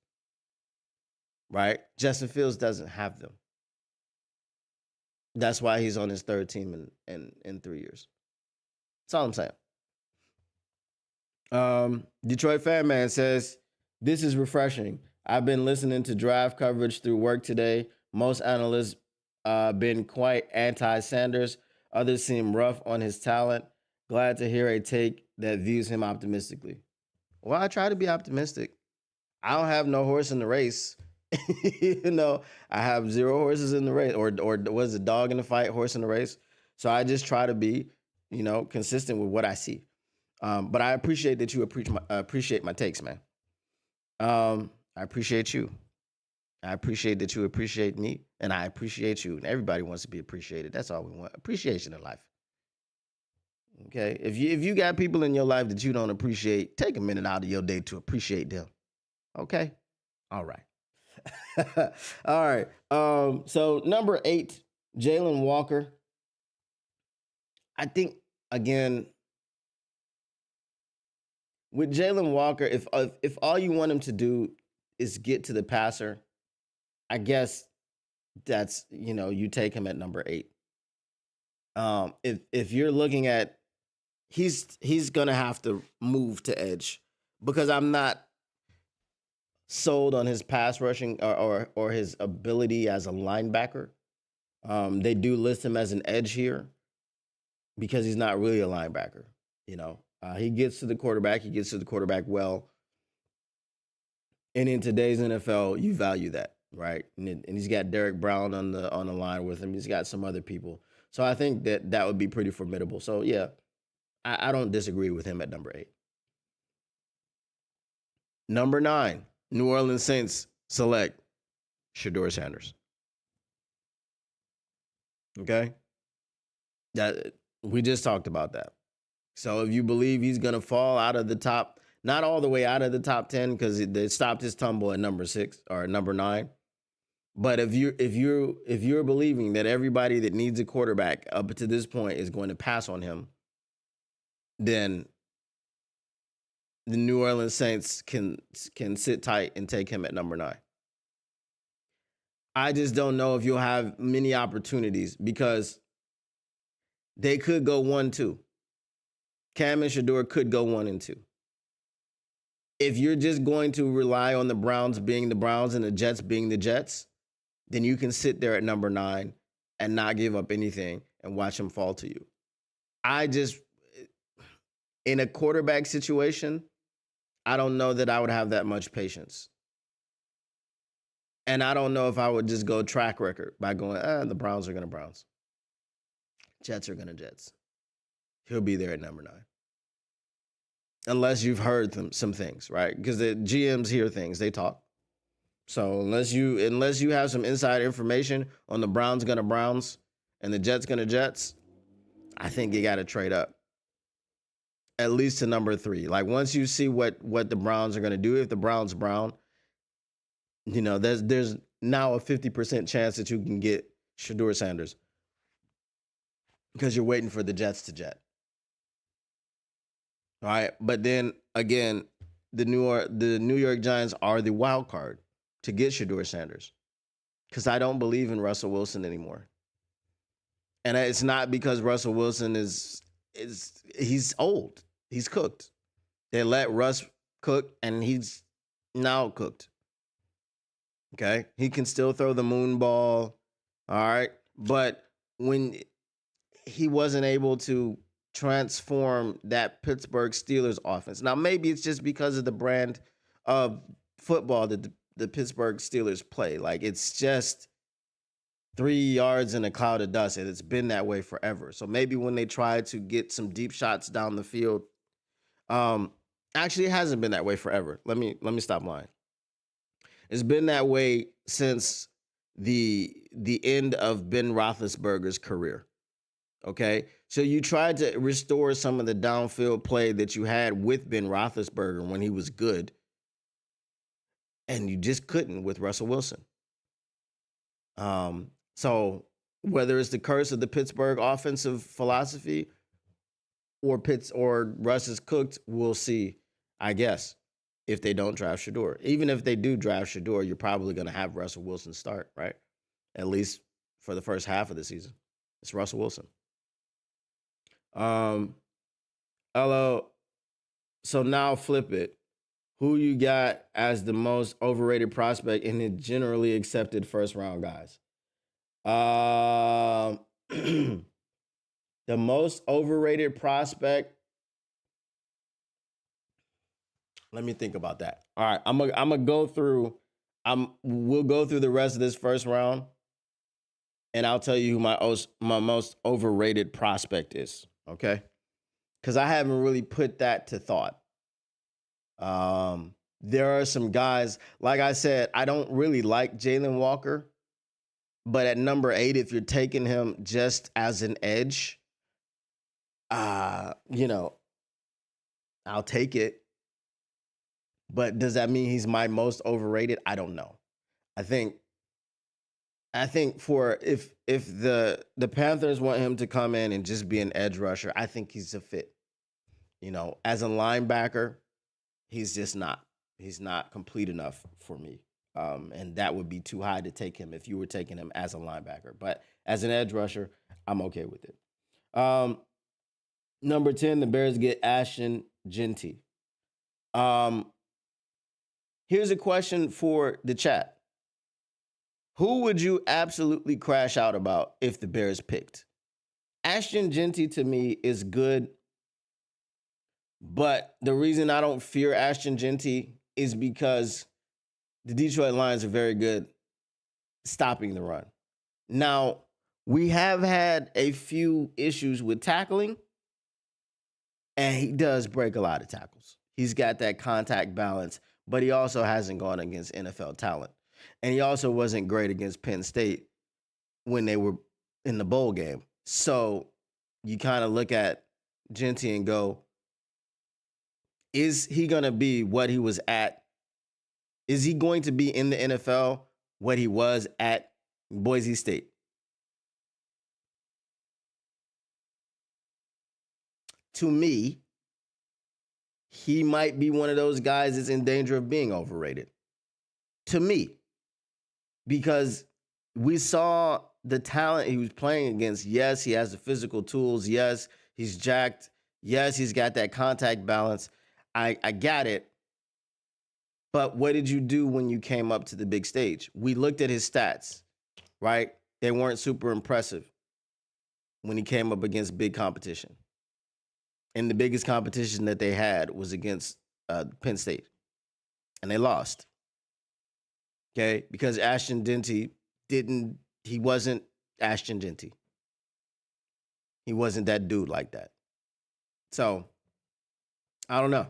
right? Justin Fields doesn't have them. That's why he's on his third team in 3 years. That's all I'm saying. Detroit Fan Man says, this is refreshing. I've been listening to draft coverage through work today. Most analysts been quite anti-Sanders. Others seem rough on his talent. Glad to hear a take that views him optimistically. Well, I try to be optimistic. I don't have no horse in the race. I have 0 horses in the race, or was a dog in the fight, horse in the race. So I just try to be, consistent with what I see. But I appreciate that you appreciate my takes, man. I appreciate you. I appreciate that you appreciate me, and I appreciate you. And everybody wants to be appreciated. That's all we want. Appreciation in life. Okay. If you got people in your life that you don't appreciate, take a minute out of your day to appreciate them. Okay. All right. All right. So number 8, Jalen Walker. I think again with Jalen Walker, if all you want him to do is get to the passer, I guess that's you take him at number 8. If you're looking at he's gonna have to move to edge because I'm not sold on his pass rushing or his ability as a linebacker. They do list him as an edge here because he's not really a linebacker. He gets to the quarterback. He gets to the quarterback well. And in today's NFL, you value that, right? And he's got Derek Brown on the line with him. He's got some other people. So I think that would be pretty formidable. So yeah, I don't disagree with him at number 8. Number 9, New Orleans Saints select Shador Sanders. Okay? That we just talked about that. So if you believe he's going to fall out of the top, not all the way out of the top 10 because they stopped his tumble at number 6 or number 9. But if you're believing that everybody that needs a quarterback up to this point is going to pass on him, then the New Orleans Saints can sit tight and take him at number 9. I just don't know if you'll have many opportunities because they could go 1-2. Cam and Shador could go 1-2. If you're just going to rely on the Browns being the Browns and the Jets being the Jets, then you can sit there at number 9 and not give up anything and watch them fall to you. In a quarterback situation, I don't know that I would have that much patience. And I don't know if I would just go track record by going, the Browns are going to Browns. Jets are going to Jets. He'll be there at number 9. Unless you've heard some things, right? Because the GMs hear things, they talk. So unless you have some inside information on the Browns going to Browns and the Jets going to Jets, I think you got to trade up. At least to number 3. Like once you see what the Browns are going to do, if the Browns Brown, there's now a 50% chance that you can get Shador Sanders because you're waiting for the Jets to jet. All right. But then again, the New York Giants are the wild card to get Shador Sanders. Because I don't believe in Russell Wilson anymore. And it's not because Russell Wilson is he's old. He's cooked. They let Russ cook and he's now cooked. Okay? He can still throw the moon ball. All right? But when he wasn't able to transform that Pittsburgh Steelers offense. Now maybe it's just because of the brand of football that the Pittsburgh Steelers play. Like it's just 3 yards in a cloud of dust, and it's been that way forever. So maybe when they try to get some deep shots down the field, um, actually it hasn't been that way forever. Let me stop lying. It's been that way since the end of Ben Roethlisberger's career. Okay, so you tried to restore some of the downfield play that you had with Ben Roethlisberger when he was good, and you just couldn't with Russell Wilson. So whether it's the curse of the Pittsburgh offensive philosophy or Russ is cooked, we'll see. I guess if they don't draft Shador, even if they do draft Shador, you're probably going to have Russell Wilson start, right? At least for the first half of the season, it's Russell Wilson. Um, hello. So now flip it. Who you got as the most overrated prospect in the generally accepted first round guys? Um, the most overrated prospect. Let me think about that. All right, I'm gonna go through. We'll go through the rest of this first round, and I'll tell you who my most overrated prospect is. Okay, because I haven't really put that to thought. There are some guys, like I said, I don't really like Jalen Walker, but at number 8, if you're taking him just as an edge, you know, I'll take it. But does that mean he's my most overrated? I don't know. I think for if the Panthers want him to come in and just be an edge rusher, I think he's a fit. As a linebacker, he's just not. He's not complete enough for me. And that would be too high to take him if you were taking him as a linebacker. But as an edge rusher, I'm okay with it. Number 10, the Bears get Ashton Jeanty. Here's a question for the chat. Who would you absolutely crash out about if the Bears picked? Ashton Jeanty to me is good, but the reason I don't fear Ashton Jeanty is because the Detroit Lions are very good stopping the run. Now, we have had a few issues with tackling, and he does break a lot of tackles. He's got that contact balance, but he also hasn't gone against NFL talent. And he also wasn't great against Penn State when they were in the bowl game. So you kind of look at Jeanty and go, is he going to be what he was at? Is he going to be in the NFL what he was at Boise State? To me, he might be one of those guys that's in danger of being overrated. To me, because we saw the talent he was playing against. Yes, he has the physical tools. Yes, he's jacked. Yes, he's got that contact balance. I got it. But what did you do when you came up to the big stage? We looked at his stats, right? They weren't super impressive when he came up against big competition. And the biggest competition that they had was against Penn State. And they lost. Okay? Because Ashton Jeanty he wasn't Ashton Jeanty. He wasn't that dude like that. So, I don't know.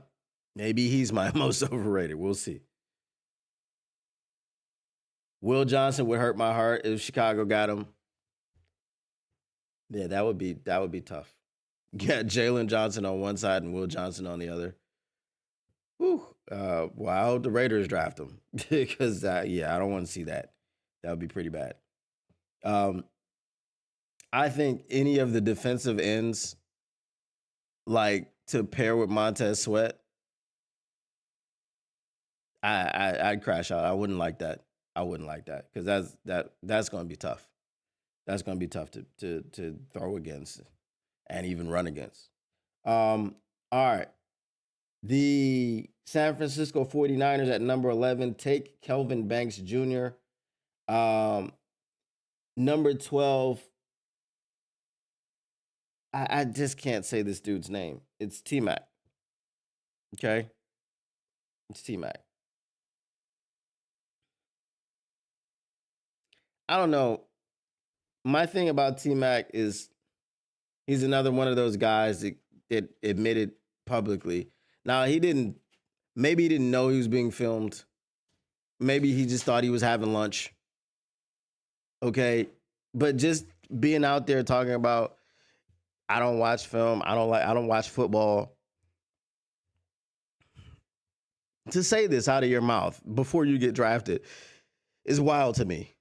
Maybe he's my most overrated. We'll see. Will Johnson would hurt my heart if Chicago got him. Yeah, that would be tough. Yeah, Jalen Johnson on one side and Will Johnson on the other. Whew. Wow, the Raiders draft him because I don't want to see that. That would be pretty bad. I think any of the defensive ends, like to pair with Montez Sweat, I'd crash out. I wouldn't like that. I wouldn't like that because that's going to be tough. That's going to be tough to throw against and even run against. All right. The San Francisco 49ers at number 11 take Kelvin Banks Jr. Number 12, I just can't say this dude's name. It's T-Mac. Okay? It's T-Mac. I don't know. My thing about T-Mac is he's another one of those guys that admitted publicly. Now, maybe he didn't know he was being filmed. Maybe he just thought he was having lunch. Okay? But just being out there talking about, I don't watch film, I don't watch football. To say this out of your mouth before you get drafted is wild to me.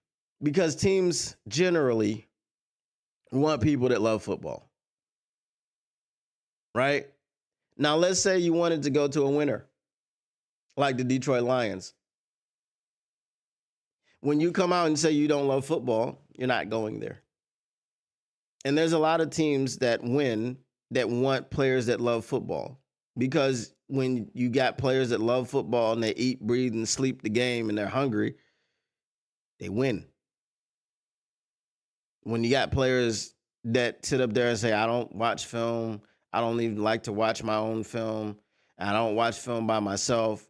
Because teams generally want people that love football. Right? Now, let's say you wanted to go to a winner, like the Detroit Lions. When you come out and say you don't love football, you're not going there. And there's a lot of teams that win that want players that love football. Because when you got players that love football and they eat, breathe, and sleep the game and they're hungry, they win. When you got players that sit up there and say, I don't watch film, I don't even like to watch my own film, I don't watch film by myself,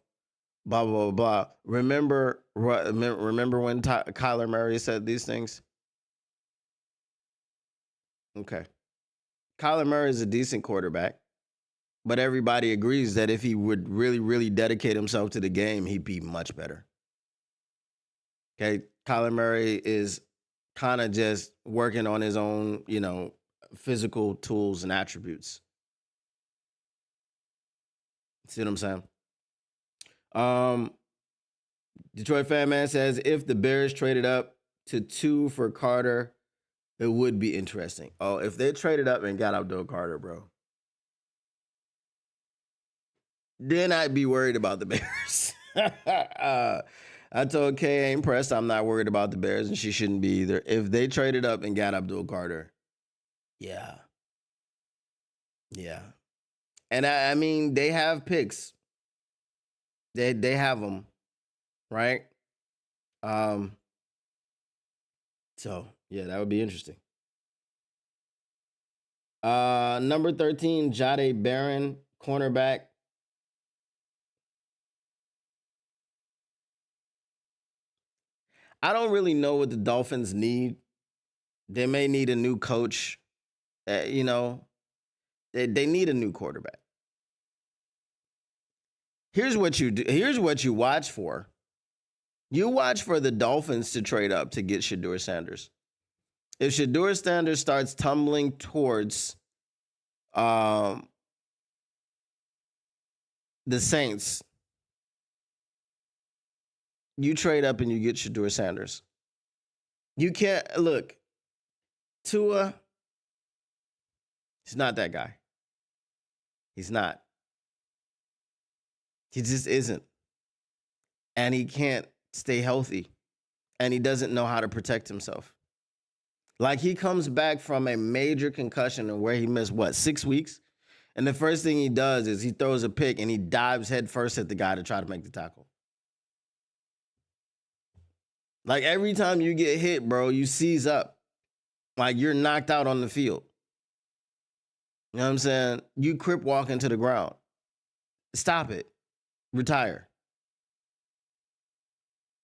blah, blah, blah, blah. Remember when Kyler Murray said these things? Okay. Kyler Murray is a decent quarterback, but everybody agrees that if he would really, really dedicate himself to the game, he'd be much better. Okay. Kyler Murray is kind of just working on his own, physical tools and attributes. See what I'm saying? Detroit Fan Man says, if the Bears traded up to 2 for Carter, it would be interesting. Oh, if they traded up and got Abdul Carter, bro, then I'd be worried about the Bears. I told Kay I ain't impressed. I'm not worried about the Bears, and she shouldn't be either. If they traded up and got Abdul Carter, yeah. And I mean, they have picks. They have them, right? So yeah, that would be interesting. Number 13, Jahdae Barron, cornerback. I don't really know what the Dolphins need. They may need a new coach. They need a new quarterback. Here's what you do. Here's what you watch for. You watch for the Dolphins to trade up to get Shedeur Sanders. If Shedeur Sanders starts tumbling towards the Saints, you trade up and you get Shedeur Sanders. You can't look. Tua, he's not that guy. He's not. He just isn't. And he can't stay healthy. And he doesn't know how to protect himself. Like, he comes back from a major concussion and where he missed, 6 weeks? And the first thing he does is he throws a pick and he dives head first at the guy to try to make the tackle. Like, every time you get hit, bro, you seize up. Like, you're knocked out on the field. You know what I'm saying? You crip walk into the ground. Stop it. Retire.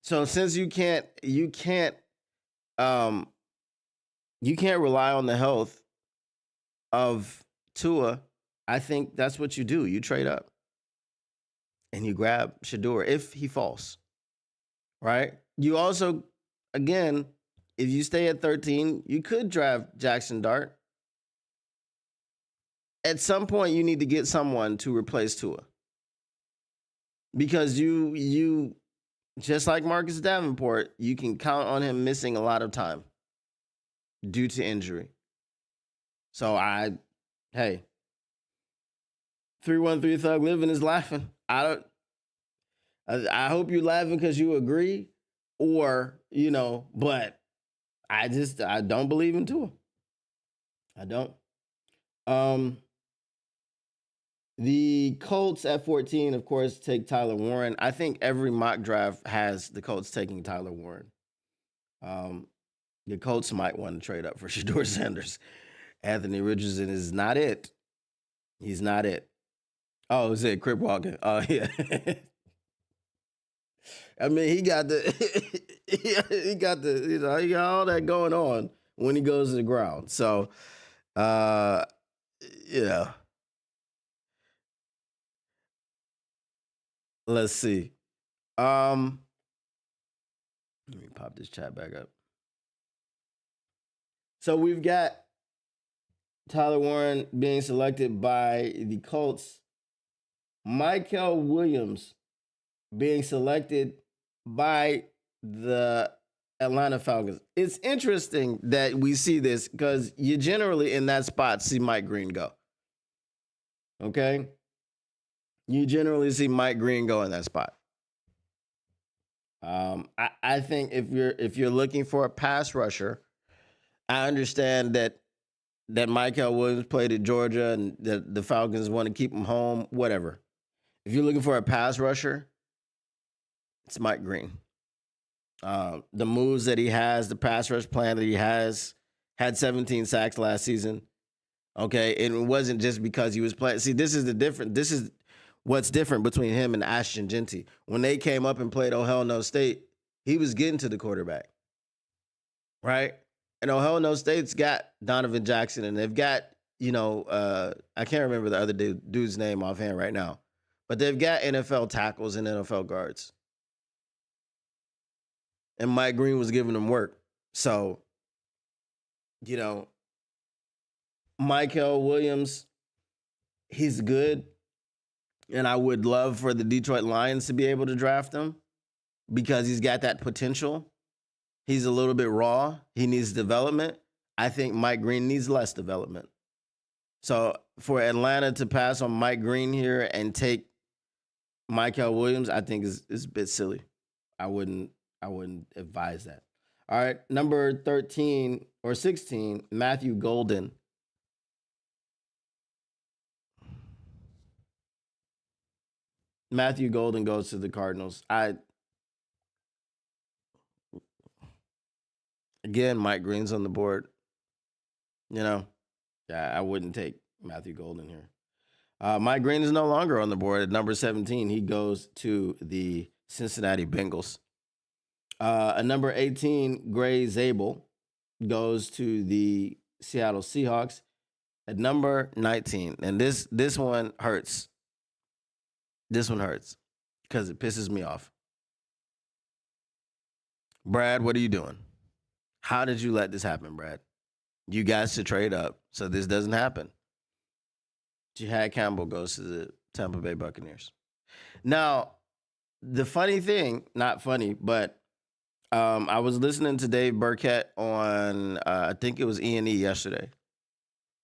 So since you can't rely on the health of Tua, I think that's what you do. You trade up and you grab Shedeur if he falls. Right? You also, again, if you stay at 13, you could draft Jackson Dart. At some point, you need to get someone to replace Tua. Because you just like Marcus Davenport, you can count on him missing a lot of time due to injury. So 313 Thug Living is laughing. I don't. I hope you're laughing because you agree, or But I don't believe in Tua. I don't. Um, the Colts at 14, of course, take Tyler Warren. I think every mock draft has the Colts taking Tyler Warren. Um, the Colts might want to trade up for Shedeur Sanders. Anthony Richardson is not it. He's not it. Oh, is it Crip Walking? Oh, yeah. I mean, he got the he got the he got all that going on when he goes to the ground. So, uh, yeah. Let's see. Um, Let me pop this chat back up. So we've got Tyler Warren being selected by the Colts. Michael Williams being selected by the Atlanta Falcons. It's interesting that we see this because you generally in that spot see Mike Green go. Okay? You generally see Mike Green go in that spot. I think if you're looking for a pass rusher, I understand that Michael Williams played at Georgia and the Falcons want to keep him home, whatever. If you're looking for a pass rusher, it's Mike Green. The moves that he has, the pass rush plan that he has, had 17 sacks last season. Okay, and it wasn't just because he was playing. See, this is what's different between him and Ashton Jeanty. When they came up and played Ohio No State, he was getting to the quarterback, right? And Ohio No State's got Donovan Jackson, and they've got I can't remember the other dude's name offhand right now, but they've got NFL tackles and NFL guards. And Mike Green was giving them work. So, Michael Williams, he's good. And I would love for the Detroit Lions to be able to draft him because he's got that potential. He's a little bit raw. He needs development. I think Mike Green needs less development. So for Atlanta to pass on Mike Green here and take Michael Williams, I think is a bit silly. I wouldn't advise that. All right, number 13 or 16, Matthew Golden. Matthew Golden goes to the Cardinals. Again, Mike Green's on the board. Yeah, I wouldn't take Matthew Golden here. Mike Green is no longer on the board at number 17. He goes to the Cincinnati Bengals. At number 18, Gray Zabel goes to the Seattle Seahawks. At number 19, and this one hurts. This one hurts because it pisses me off. Brad, what are you doing? How did you let this happen, Brad? You guys should trade up so this doesn't happen. Jihad Campbell goes to the Tampa Bay Buccaneers. Now, the funny thing, not funny, but I was listening to Dave Burkett on, I think it was E&E yesterday.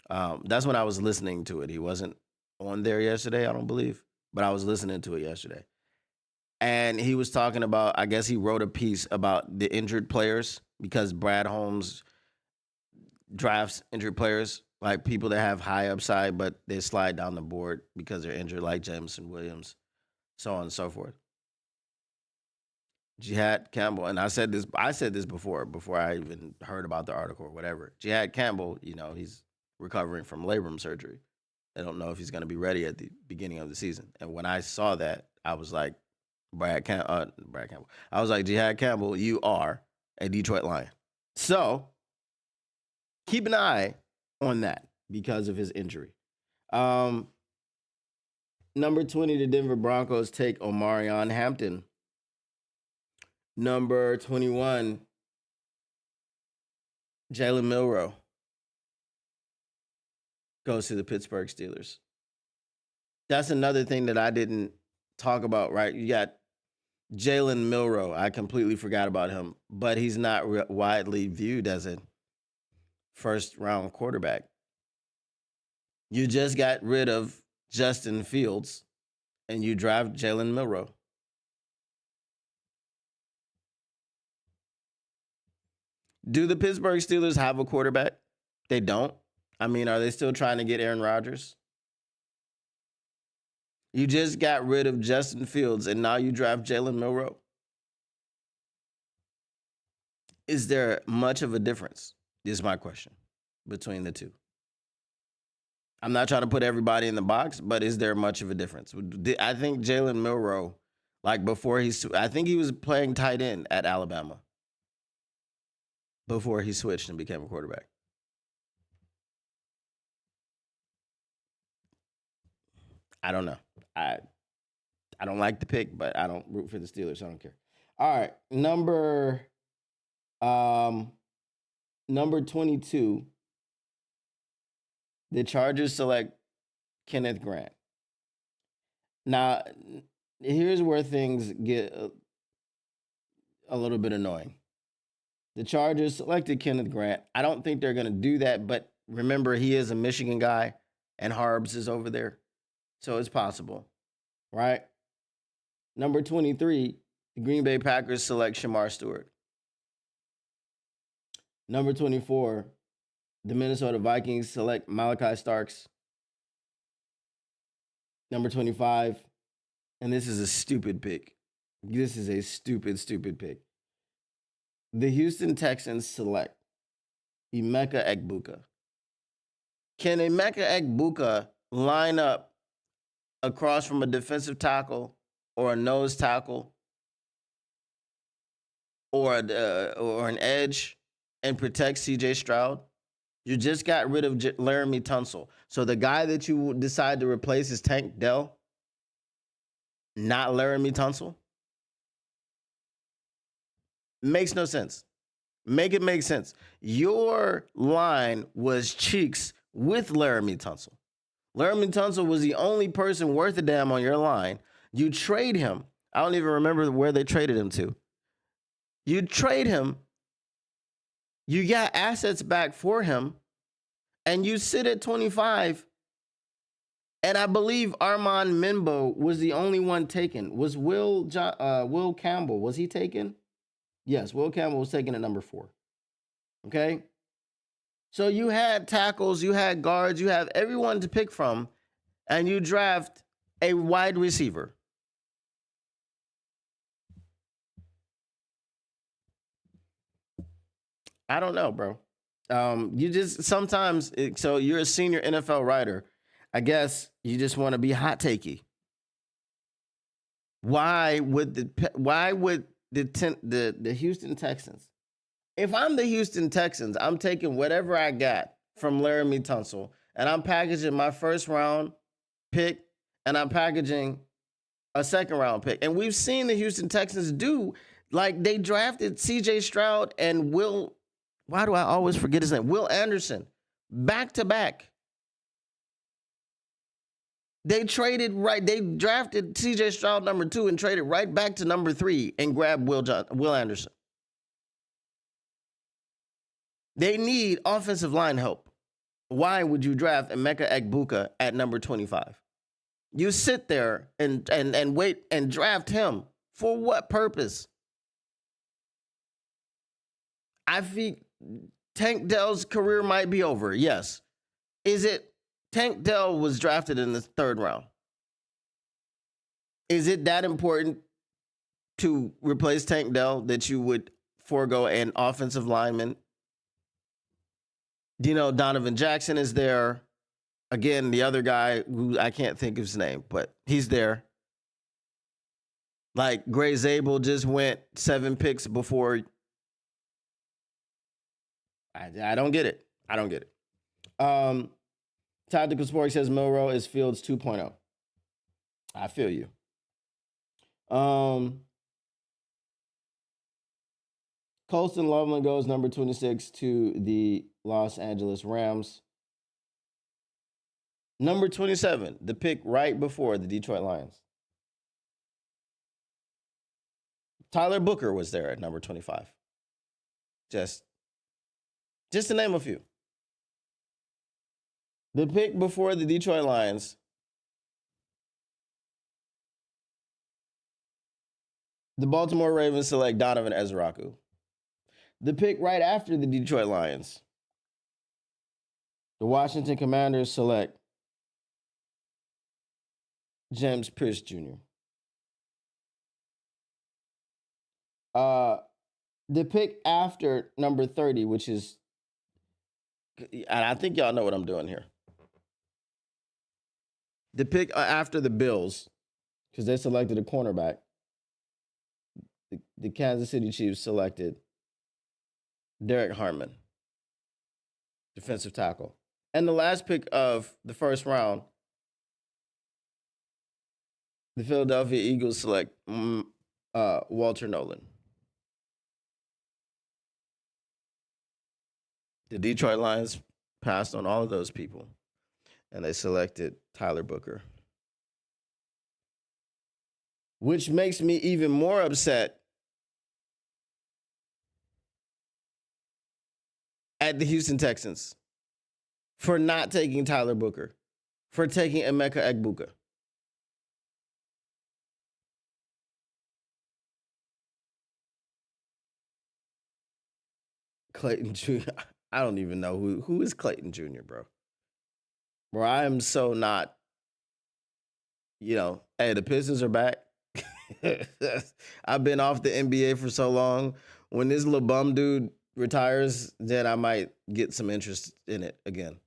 That's when I was listening to it. He wasn't on there yesterday, I don't believe, but I was listening to it yesterday. And he was talking about, I guess he wrote a piece about the injured players because Brad Holmes drafts injured players, like people that have high upside, but they slide down the board because they're injured, like Jameson Williams, so on and so forth. Jihad Campbell, and I said this before I even heard about the article or whatever. Jihad Campbell, he's recovering from labrum surgery. I don't know if he's going to be ready at the beginning of the season. And when I saw that, I was like, Brad Campbell. I was like, Jihad Campbell, you are a Detroit Lion. So keep an eye on that because of his injury. Number 20, the Denver Broncos take Omarion Hampton. Number 21, Jalen Milroe goes to the Pittsburgh Steelers. That's another thing that I didn't talk about, right? You got Jalen Milroe. I completely forgot about him, but he's not widely viewed as a first-round quarterback. You just got rid of Justin Fields and you draft Jalen Milroe. Do the Pittsburgh Steelers have a quarterback? They don't. I mean, are they still trying to get Aaron Rodgers? You just got rid of Justin Fields and now you draft Jalen Milroe. Is there much of a difference? Is my question between the two. I'm not trying to put everybody in the box, but is there much of a difference? I think Jalen Milroe, like before I think he was playing tight end at Alabama before he switched and became a quarterback. I don't know. I don't like the pick, but I don't root for the Steelers. So I don't care. All right, number 22. The Chargers select Kenneth Grant. Now, here's where things get a little bit annoying. The Chargers selected Kenneth Grant. I don't think they're going to do that, but remember, he is a Michigan guy, and Harbs is over there. So it's possible, right? Number 23, the Green Bay Packers select Shamar Stewart. Number 24, the Minnesota Vikings select Malachi Starks. Number 25, and this is a stupid pick. This is a stupid pick. The Houston Texans select Emeka Egbuka. Can Emeka Egbuka line up across from a defensive tackle or a nose tackle or an edge and protect CJ Stroud? You just got rid of Laramie Tunsil. So the guy that you decide to replace is Tank Dell, not Laramie Tunsil? Makes no sense. Make it make sense. Your line was Cheeks with Laramie Tunsil. Laramie Tunsil was the only person worth a damn on your line. You trade him. I don't even remember where they traded him to. You trade him. You got assets back for him. And you sit at 25. And I believe Armand Minbo was the only one taken. Was Will Campbell, was he taken? Yes, Will Campbell was taken at number 4. Okay? So you had tackles, you had guards, you have everyone to pick from, and you draft a wide receiver. I don't know, bro. You just sometimes, so you're a senior NFL writer. I guess you just want to be hot takey. Why would the Houston Texans? If I'm the Houston Texans, I'm taking whatever I got from Laramie Tunsil, and I'm packaging my first round pick, and I'm packaging a second round pick. And we've seen the Houston Texans do, like they drafted CJ Stroud and why do I always forget his name? Will Anderson, back to back. They drafted CJ Stroud number 2 and traded right back to number 3 and grabbed Will Anderson. They need offensive line help. Why would you draft Emeka Egbuka at number 25? You sit there and wait and draft him. For what purpose? I think Tank Dell's career might be over. Yes. Is it? Tank Dell was drafted in the 3rd round. Is it that important to replace Tank Dell that you would forego an offensive lineman? You know, Donovan Jackson is there. Again, the other guy who I can't think of his name, but he's there. Like Gray Zabel just went 7 picks before. I don't get it. I don't get it. Tactical Sports says Milroe is Fields 2.0. I feel you. Colston Loveland goes number 26 to the Los Angeles Rams. Number 27, the pick right before the Detroit Lions. Tyler Booker was there at number 25. Just to name a few. The pick before the Detroit Lions The Baltimore Ravens select Donovan Ezraku. The pick right after the Detroit Lions, the Washington Commanders select James Pierce Jr. The pick after number 30, which is, and I think y'all know what I'm doing here. The pick after the Bills, because they selected a cornerback. The Kansas City Chiefs selected Derek Harmon, defensive tackle. And the last pick of the first round, the Philadelphia Eagles select Walter Nolan. The Detroit Lions passed on all of those people, and they selected Tyler Booker. Which makes me even more upset at the Houston Texans for not taking Tyler Booker, for taking Emeka Egbuka. Clayton Jr. I don't even know who is Clayton Jr., bro. Bro, I am so not, hey, the Pistons are back. I've been off the NBA for so long. When this little bum dude retires, then I might get some interest in it again.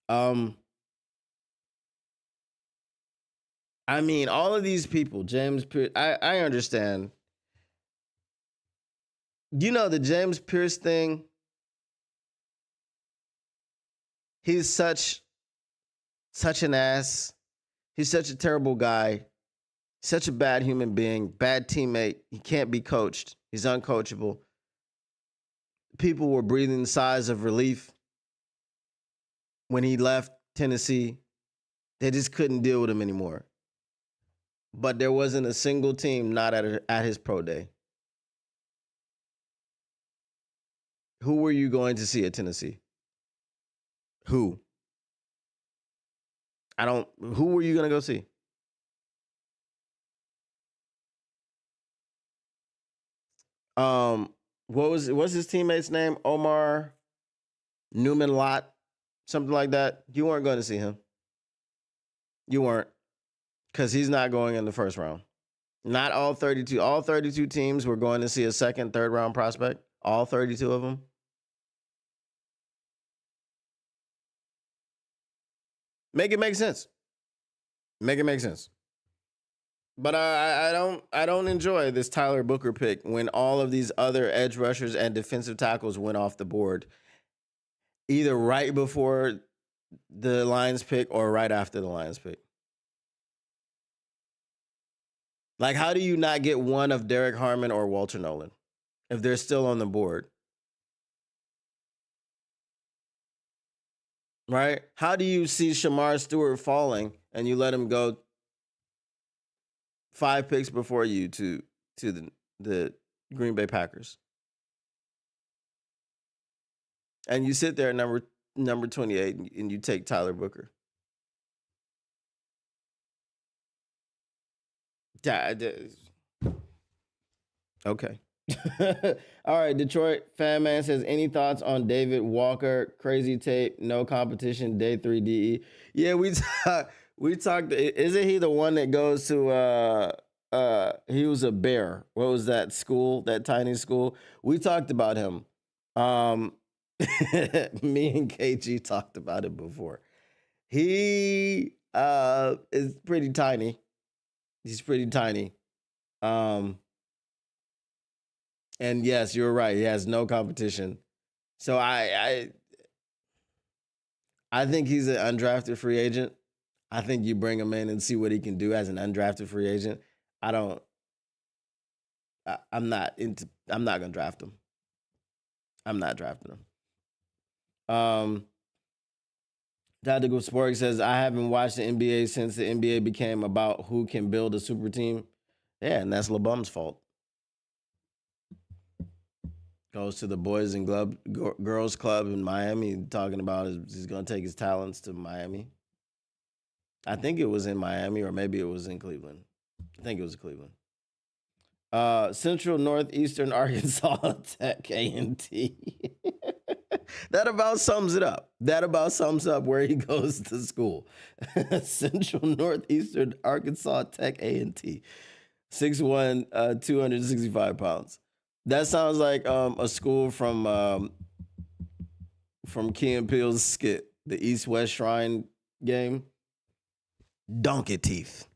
I mean, all of these people, James Pierce, I understand. The James Pierce thing, he's such an ass. He's such a terrible guy. Such a bad human being, bad teammate. He can't be coached. He's uncoachable. People were breathing sighs of relief when he left Tennessee. They just couldn't deal with him anymore. But there wasn't a single team not at his pro day. Who were you going to see at Tennessee? Who? Who were you going to go see? What's his teammate's name? Omar Newman Lott, something like that. You weren't going to see him. You weren't, because he's not going in the first round. Not all 32. All 32 teams were going to see a second, third round prospect. All 32 of them. Make it make sense. Make it make sense. But I don't enjoy this Tyler Booker pick when all of these other edge rushers and defensive tackles went off the board, either right before the Lions pick or right after the Lions pick. Like, how do you not get one of Derek Harmon or Walter Nolan if they're still on the board? Right? How do you see Shamar Stewart falling and you let him go 5 picks before you to the Green Bay Packers? And you sit there at number 28 and you take Tyler Booker. Okay. All right, Detroit fan man says, any thoughts on David Walker? Crazy tape, no competition, day 3 DE. Yeah, we talked. Isn't he the one that goes to he was a bear. What was that school? That tiny school? We talked about him. Me and KG talked about it before. He is pretty tiny. He's pretty tiny. And yes, you're right. He has no competition. So I think he's an undrafted free agent. I think you bring him in and see what he can do as an undrafted free agent. I'm not gonna draft him. I'm not drafting him. Tactical Spork says, I haven't watched the NBA since the NBA became about who can build a super team. Yeah, and that's LeBum's fault. Goes to the Boys and Girls Club in Miami, talking about he's going to take his talents to Miami. I think it was in Miami, or maybe it was in Cleveland. I think it was Cleveland. Central Northeastern Arkansas Tech A&T. That about sums it up. That about sums up where he goes to school. Central Northeastern Arkansas Tech A&T. 6'1", 265 pounds. That sounds like a school from Key and Peele's skit, the East West Shrine game. Donkey teeth.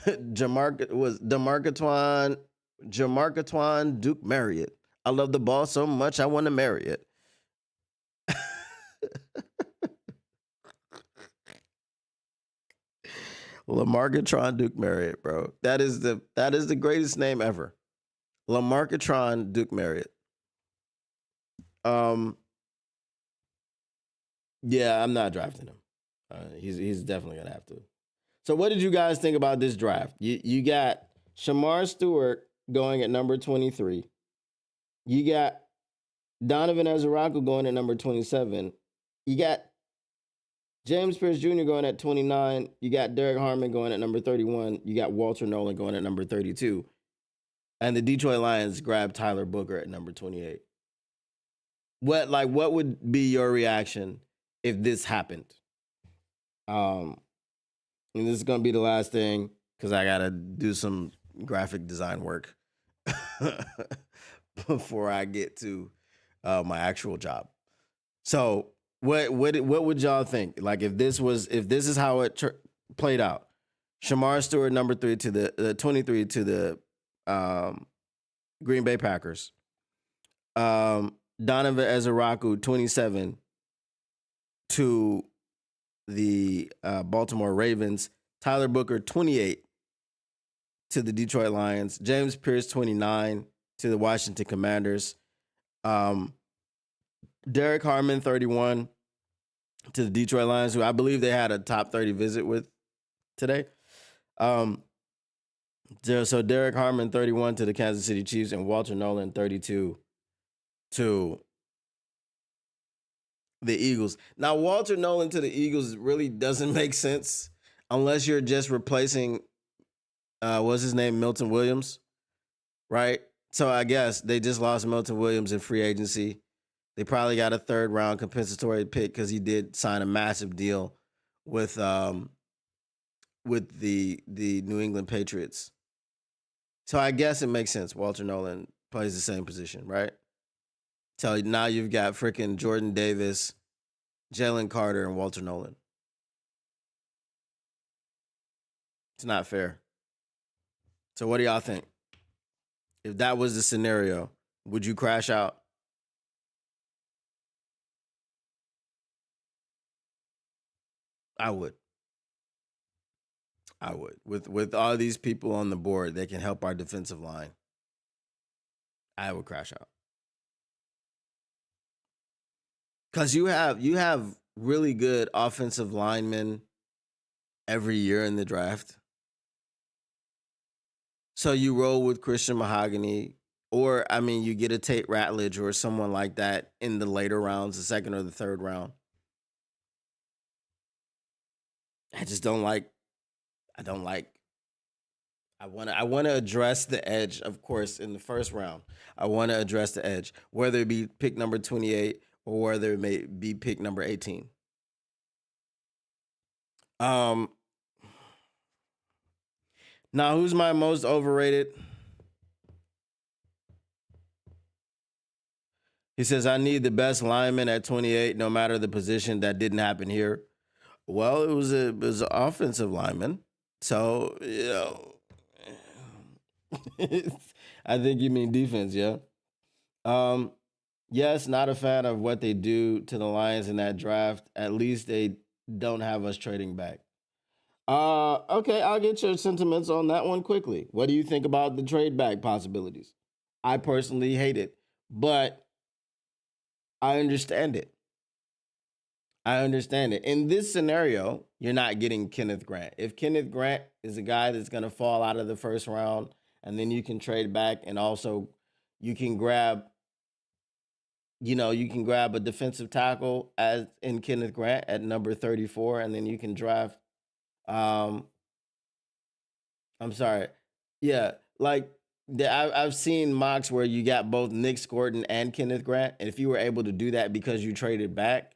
Jamarcatwan Duke Marriott. I love the ball so much I want to marry it. Lamarcatron Duke Marriott, bro. That is the greatest name ever. Lamarcatron Duke Marriott. Yeah, I'm not drafting him. He's definitely gonna have to. So, what did you guys think about this draft? You got Shamar Stewart going at number 23. You got Donovan Ezeraku going at number 27. You got James Pierce Jr. going at 29. You got Derek Harmon going at number 31. You got Walter Nolan going at number 32. And the Detroit Lions grabbed Tyler Booker at number 28. What would be your reaction if this happened? And this is gonna be the last thing because I gotta do some graphic design work before I get to my actual job. So what would y'all think? Like if this is how it played out, Shamar Stewart number 3 to the 23 to the Green Bay Packers, Donovan Ezeraku 27 to the Baltimore Ravens, Tyler Booker 28 to the Detroit Lions, James Pierce 29 to the Washington Commanders, Derek Harmon 31 to the Detroit Lions, who I believe they had a top 30 visit with today. So Derek Harmon 31 to the Kansas City Chiefs, and Walter Nolan 32 to the Eagles. Now, Walter Nolan to the Eagles really doesn't make sense unless you're just replacing, what's his name, Milton Williams, right? So I guess they just lost Milton Williams in free agency. They probably got a third round compensatory pick because he did sign a massive deal with the New England Patriots. So I guess it makes sense. Walter Nolan plays the same position, right? So now you've got freaking Jordan Davis, Jalen Carter, and Walter Nolan. It's not fair. So what do y'all think? If that was the scenario, would you crash out? I would. I would. With all these people on the board, they can help our defensive line. I would crash out. Because you have really good offensive linemen every year in the draft. So you roll with Christian Mahogany, or I mean, you get a Tate Ratledge or someone like that in the later rounds, the second or the third round. I just don't like. I don't like. I want to address the edge, of course, in the first round. I want to address the edge, whether it be pick number 28 or whether it may be pick number 18. Now who's my most overrated? He says, I need the best lineman at 28, no matter the position. That didn't happen here. Well, it was an offensive lineman. So, I think you mean defense, yeah. Yes, not a fan of what they do to the Lions in that draft. At least they don't have us trading back. Okay, I'll get your sentiments on that one quickly. What do you think about the trade back possibilities? I personally hate it, but I understand it. I understand it. In this scenario, you're not getting Kenneth Grant. If Kenneth Grant is a guy that's going to fall out of the first round, and then you can trade back, and also you can grab, you can grab a defensive tackle as in Kenneth Grant at number 34, and then you can draft. I'm sorry. Yeah, like I've seen mocks where you got both Nick Scorton and Kenneth Grant, and if you were able to do that because you traded back,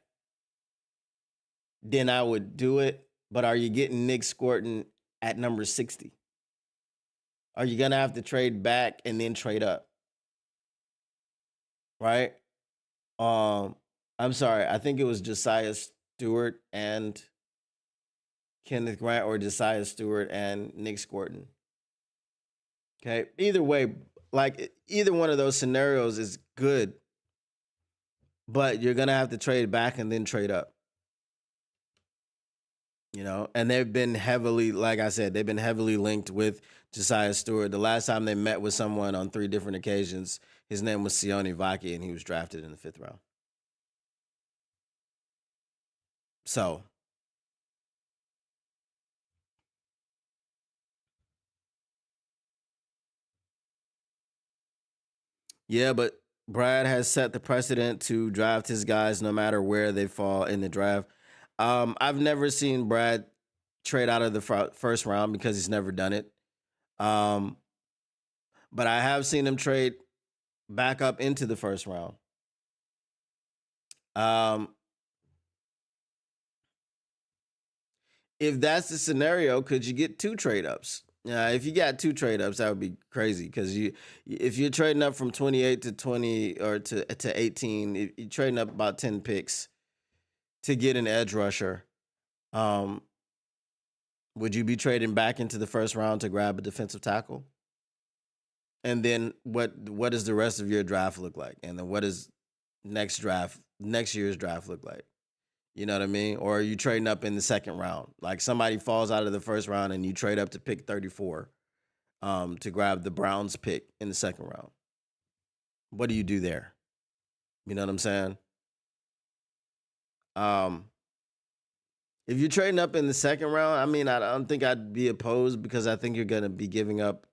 then I would do it. But are you getting Nick Scorton at number 60? Are you gonna have to trade back and then trade up? Right? Um, I'm sorry, I think it was Josiah Stewart and Kenneth Grant, or Josiah Stewart and Nick Scorton. Okay. Either way, like either one of those scenarios is good, but you're gonna have to trade back and then trade up. And they've been heavily, like I said, they've been heavily linked with Josiah Stewart. The last time they met with someone on 3 different occasions, his name was Sione Vaki, and he was drafted in the 5th round. So, yeah, but Brad has set the precedent to draft his guys no matter where they fall in the draft. I've never seen Brad trade out of the first round because he's never done it. Um, but I have seen him trade back up into the first round. Um, if that's the scenario, could you get 2 trade ups? If you got 2 trade ups, that would be crazy because if you're trading up from 28 to 20 or to 18, you're trading up about 10 picks to get an edge rusher. Would you be trading back into the first round to grab a defensive tackle? And then what does the rest of your draft look like? And then what does next year's draft look like? You know what I mean? Or are you trading up in the second round? Like somebody falls out of the first round and you trade up to pick 34 to grab the Browns pick in the second round. What do you do there? You know what I'm saying? If you're trading up in the second round, I mean, I don't think I'd be opposed because I think you're going to be giving up.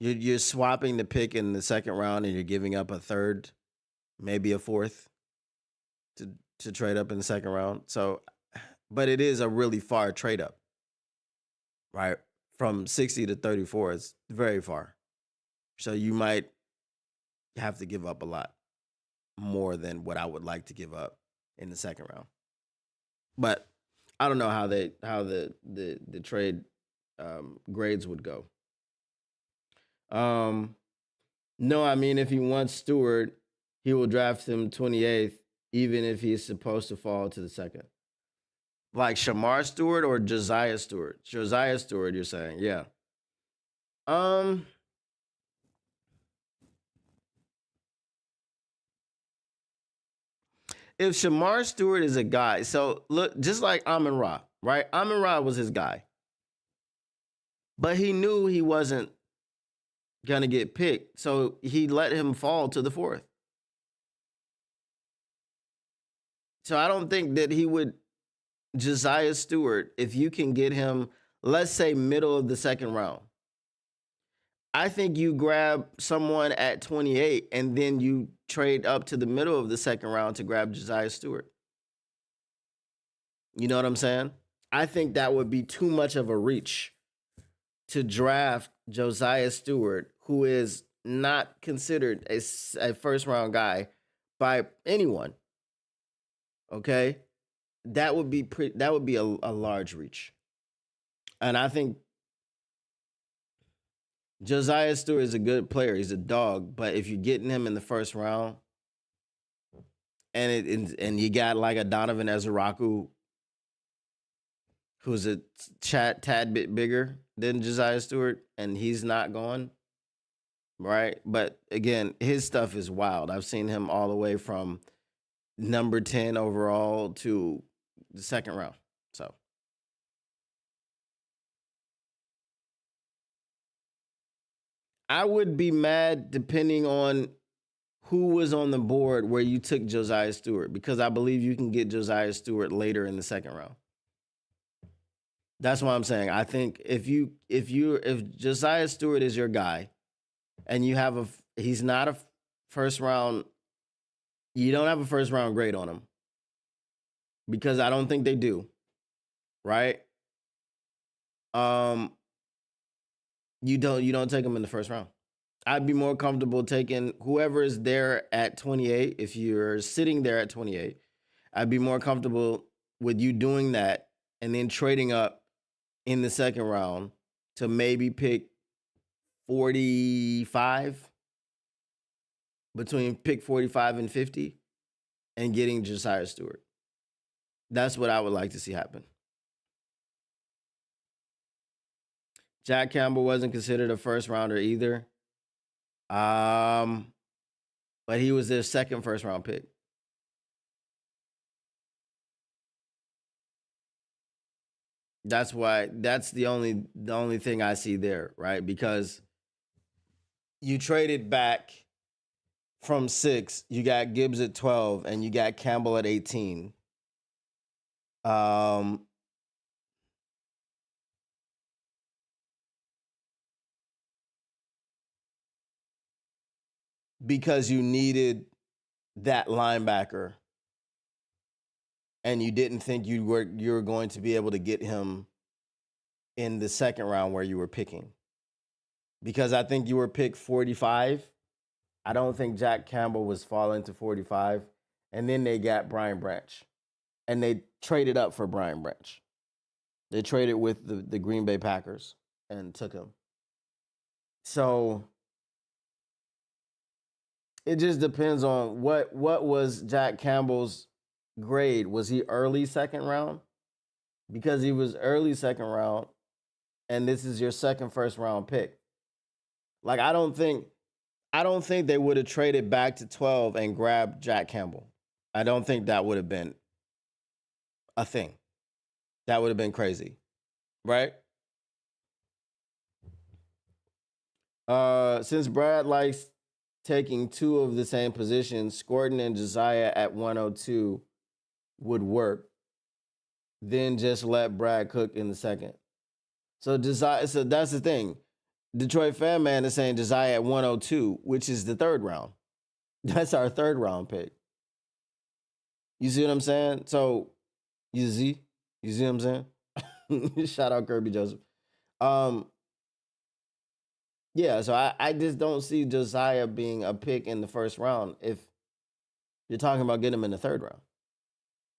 You're swapping the pick in the second round and you're giving up a third, maybe a fourth to trade up in the second round. So, but it is a really far trade up, right? From 60 to 34 is very far. So you might have to give up a lot more than what I would like to give up in the second round. But I don't know how the trade grades would go. No, I mean if he wants Stewart, he will draft him 28th, even if he's supposed to fall to the second. Like Shamar Stewart or Josiah Stewart? Josiah Stewart, you're saying, yeah. If Shamar Stewart is a guy, so look, just like Amon Ra, right? Amon Ra was his guy. But he knew he wasn't gonna get picked, so he let him fall to the 4th. So I don't think that he would Josiah Stewart, if you can get him, let's say middle of the second round. I think you grab someone at 28 and then you trade up to the middle of the second round to grab Josiah Stewart. You know what I'm saying? I think that would be too much of a reach to draft Josiah Stewart, who is not considered a first round guy by anyone. Okay? That would be a large reach. And I think Josiah Stewart is a good player. He's a dog, but if you're getting him in the first round, and you got like a Donovan Ezeraku, who's a tad bit bigger than Josiah Stewart, and he's not going right. But again, his stuff is wild. I've seen him all the way from number 10 overall to the second round. So I would be mad depending on who was on the board where you took Josiah Stewart, because I believe you can get Josiah Stewart later in the second round. That's what I'm saying. I think if Josiah Stewart is your guy and you have he's not a first round, you don't have a first round grade on him, because I don't think they do. Right? You don't take him in the first round. I'd be more comfortable taking whoever is there at 28. If you're sitting there at 28, I'd be more comfortable with you doing that and then trading up in the second round to maybe pick 45, between pick 45 and 50, and getting Josiah Stewart. That's what I would like to see happen. Jack Campbell wasn't considered a first rounder either. But he was their second first round pick. That's why that's the only thing I see there, right? Because you traded back from 6, you got Gibbs at 12, and you got Campbell at 18. Because you needed that linebacker and you didn't think you were going to be able to get him in the second round where you were picking. Because I think you were picked 45. I don't think Jack Campbell was falling to 45. And then they got Brian Branch. And they traded up for Brian Branch. They traded with the Green Bay Packers and took him. So it just depends on what was Jack Campbell's grade. Was he early second round? Because he was early second round, and this is your second first round pick. Like I don't think they would have traded back to 12 and grabbed Jack Campbell. I don't think that would have been a thing. That would have been crazy. Right? Since Brad likes taking 2 of the same position, Scorton and Josiah at 102 would work. Then just let Brad cook in the second. So Josiah, so that's the thing. Detroit Fan Man is saying Josiah at 102, which is the third round. That's our third round pick. You see what I'm saying? So you see what I'm saying? Shout out Kirby Joseph. Yeah, so I just don't see Josiah being a pick in the first round if you're talking about getting him in the third round.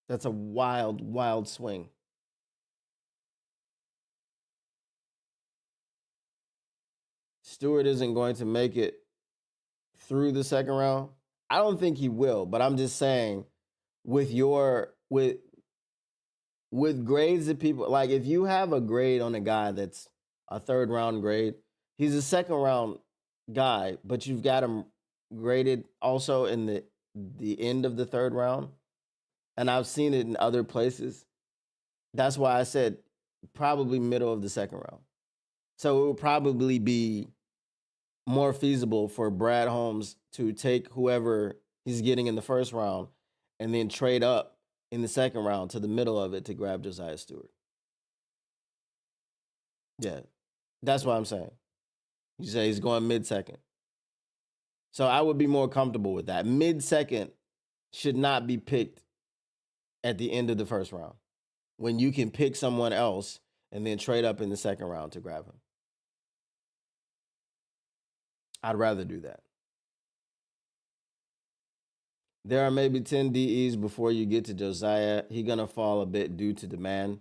That's a wild, wild swing. Stewart isn't going to make it through the second round. I don't think he will, but I'm just saying with grades that people like, if you have a grade on a guy that's a third round grade, he's a second round guy, but you've got him graded also in the end of the third round. And I've seen it in other places. That's why I said probably middle of the second round. So it would probably be more feasible for Brad Holmes to take whoever he's getting in the first round and then trade up in the second round to the middle of it to grab Josiah Stewart. Yeah, that's what I'm saying. You say he's going mid-second. So I would be more comfortable with that. Mid-second should not be picked at the end of the first round when you can pick someone else and then trade up in the second round to grab him. I'd rather do that. There are maybe 10 DEs before you get to Josiah. He gonna fall a bit due to demand.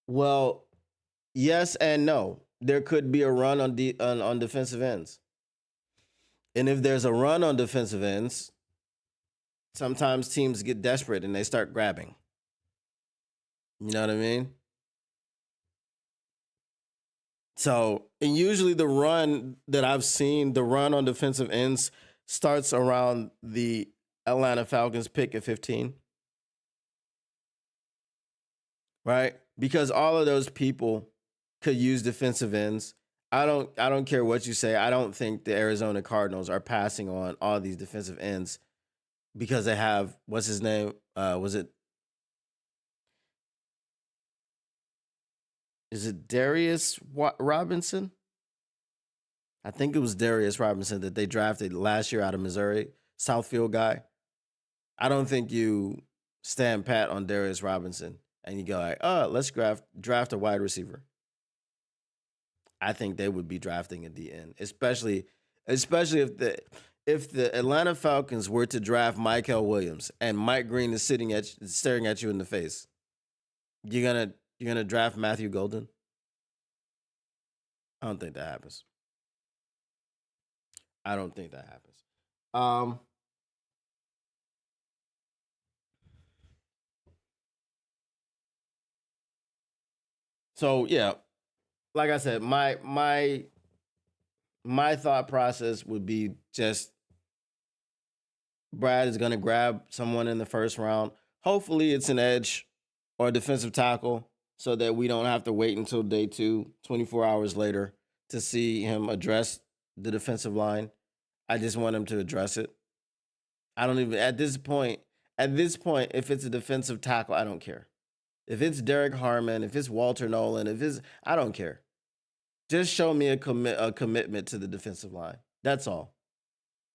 Well, yes and no. There could be a run on defensive ends. And if there's a run on defensive ends, sometimes teams get desperate and they start grabbing. You know what I mean? So, and usually the run that I've seen, the run on defensive ends starts around the Atlanta Falcons pick at 15. Right? Because all of those people could use defensive ends. I don't care what you say. I don't think the Arizona Cardinals are passing on all these defensive ends because they have, what's his name? Is it Darius Robinson? I think it was Darius Robinson that they drafted last year out of Missouri, Southfield guy. I don't think you stand pat on Darius Robinson and you go like, let's draft a wide receiver. I think they would be drafting at the end, especially if the Atlanta Falcons were to draft Michael Williams and Mike Green is staring at you in the face. You're gonna draft Matthew Golden? I don't think that happens. I don't think that happens. Um, so yeah, like I said, my thought process would be just Brad is gonna grab someone in the first round. Hopefully it's an edge or a defensive tackle so that we don't have to wait until day 2, 24 hours later to see him address the defensive line. I just want him to address it. I don't even at this point, if it's a defensive tackle, I don't care. If it's Derek Harmon, if it's Walter Nolan, if it's I don't care. Just show me a commitment to the defensive line. That's all.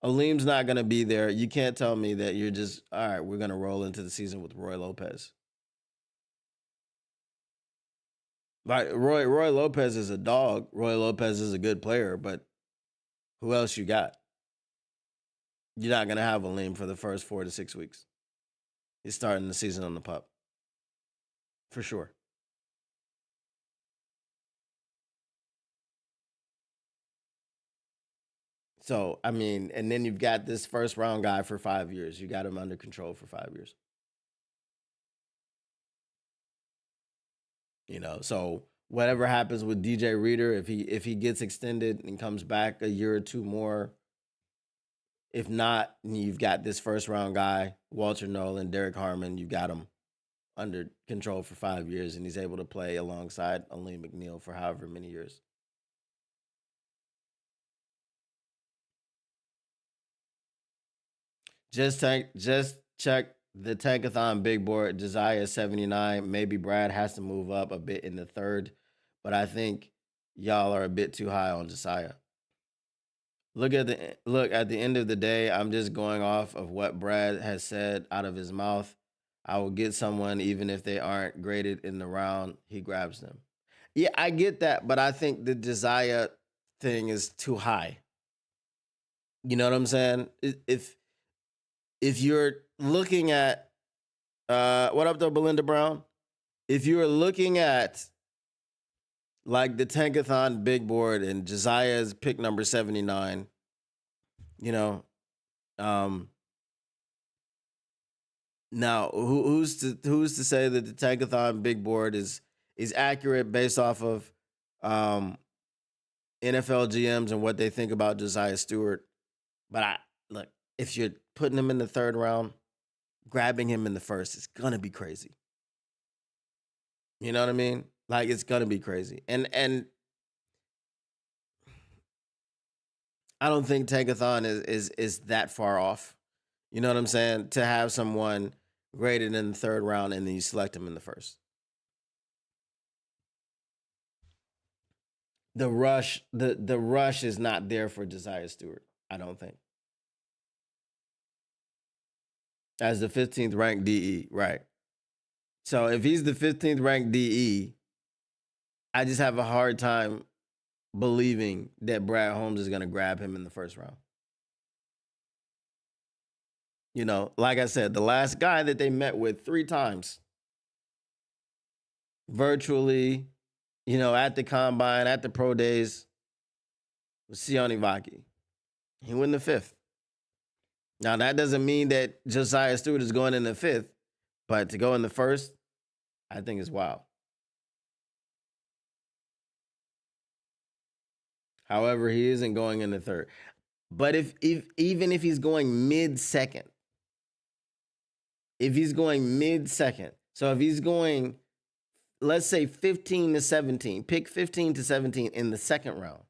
Aleem's not gonna be there. You can't tell me that you're just all right. We're gonna roll into the season with Roy Lopez. Like Roy Lopez is a dog. Roy Lopez is a good player, but who else you got? You're not gonna have Aleem for the first 4 to 6 weeks. He's starting the season on the pup for sure. So I mean, and then you've got this first round guy for 5 years. You got him under control for 5 years. So whatever happens with DJ Reader, if he gets extended and comes back a year or two more, if not, you've got this first round guy, Walter Nolan, Derek Harmon. You've got him under control for 5 years, and he's able to play alongside Aleem McNeil for however many years. Just check the Tankathon big board. Josiah 79. Maybe Brad has to move up a bit in the third, but I think y'all are a bit too high on Josiah. Look at the end of the day, I'm just going off of what Brad has said out of his mouth. I will get someone even if they aren't graded in the round. He grabs them. Yeah, I get that, but I think the Josiah thing is too high. You know what I'm saying? If you're looking at what up though, Belinda Brown? If you're looking at like the Tankathon big board and Josiah's pick number 79, you know, um, now who's to say that the Tankathon big board is accurate based off of um NFL GMs and what they think about Josiah Stewart? But I look, if you're putting him in the third round, grabbing him in the first, it's gonna be crazy. You know what I mean? Like it's gonna be crazy. And I don't think Tankathon is that far off. You know what I'm saying? To have someone graded in the third round and then you select him in the first. The rush is not there for Josiah Stewart, I don't think. As the 15th ranked DE, right. So if he's the 15th ranked DE, I just have a hard time believing that Brad Holmes is going to grab him in the first round. Like I said, the last guy that they met with 3 times virtually, at the combine, at the pro days, was Sione Vaki. He went in the 5th. Now, that doesn't mean that Josiah Stewart is going in the 5th, but to go in the first, I think is wild. However, he isn't going in the third. But if even if he's going mid-second, so if he's going, let's say 15 to 17, pick 15 to 17 in the second round,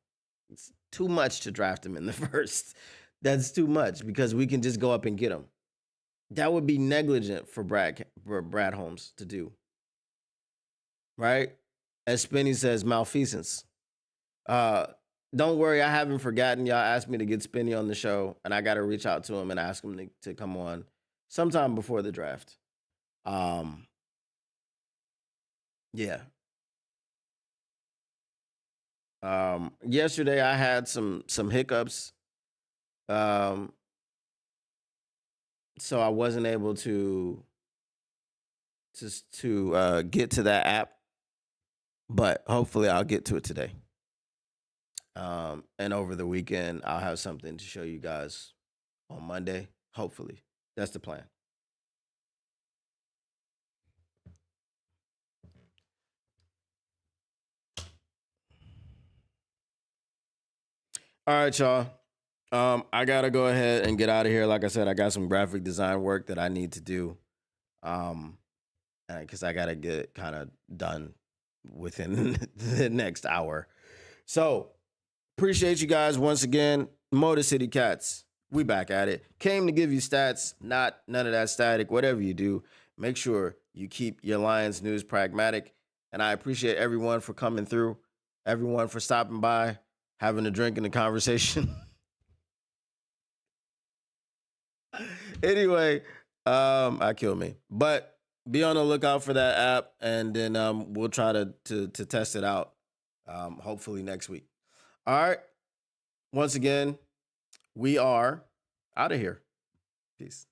it's too much to draft him in the first. That's too much because we can just go up and get him. That would be negligent for Brad Holmes to do. Right? As Spinny says, malfeasance. Don't worry, I haven't forgotten. Y'all asked me to get Spinny on the show, and I got to reach out to him and ask him to come on sometime before the draft. Yeah. Yesterday I had some hiccups, um, so I wasn't able to get to that app, but hopefully I'll get to it today. And over the weekend I'll have something to show you guys on Monday. Hopefully, that's the plan. All right, y'all. I gotta go ahead and get out of here. Like I said, I got some graphic design work that I need to do. Um, because I gotta get it kind of done within the next hour. So appreciate you guys once again. Motor City Cats, we back at it. Came to give you stats, not none of that static. Whatever you do, make sure you keep your Lions news pragmatic. And I appreciate everyone for coming through, everyone for stopping by, having a drink in the conversation. Anyway, I kill me. But be on the lookout for that app, and then we'll try to test it out. Hopefully next week. All right. Once again, we are out of here. Peace.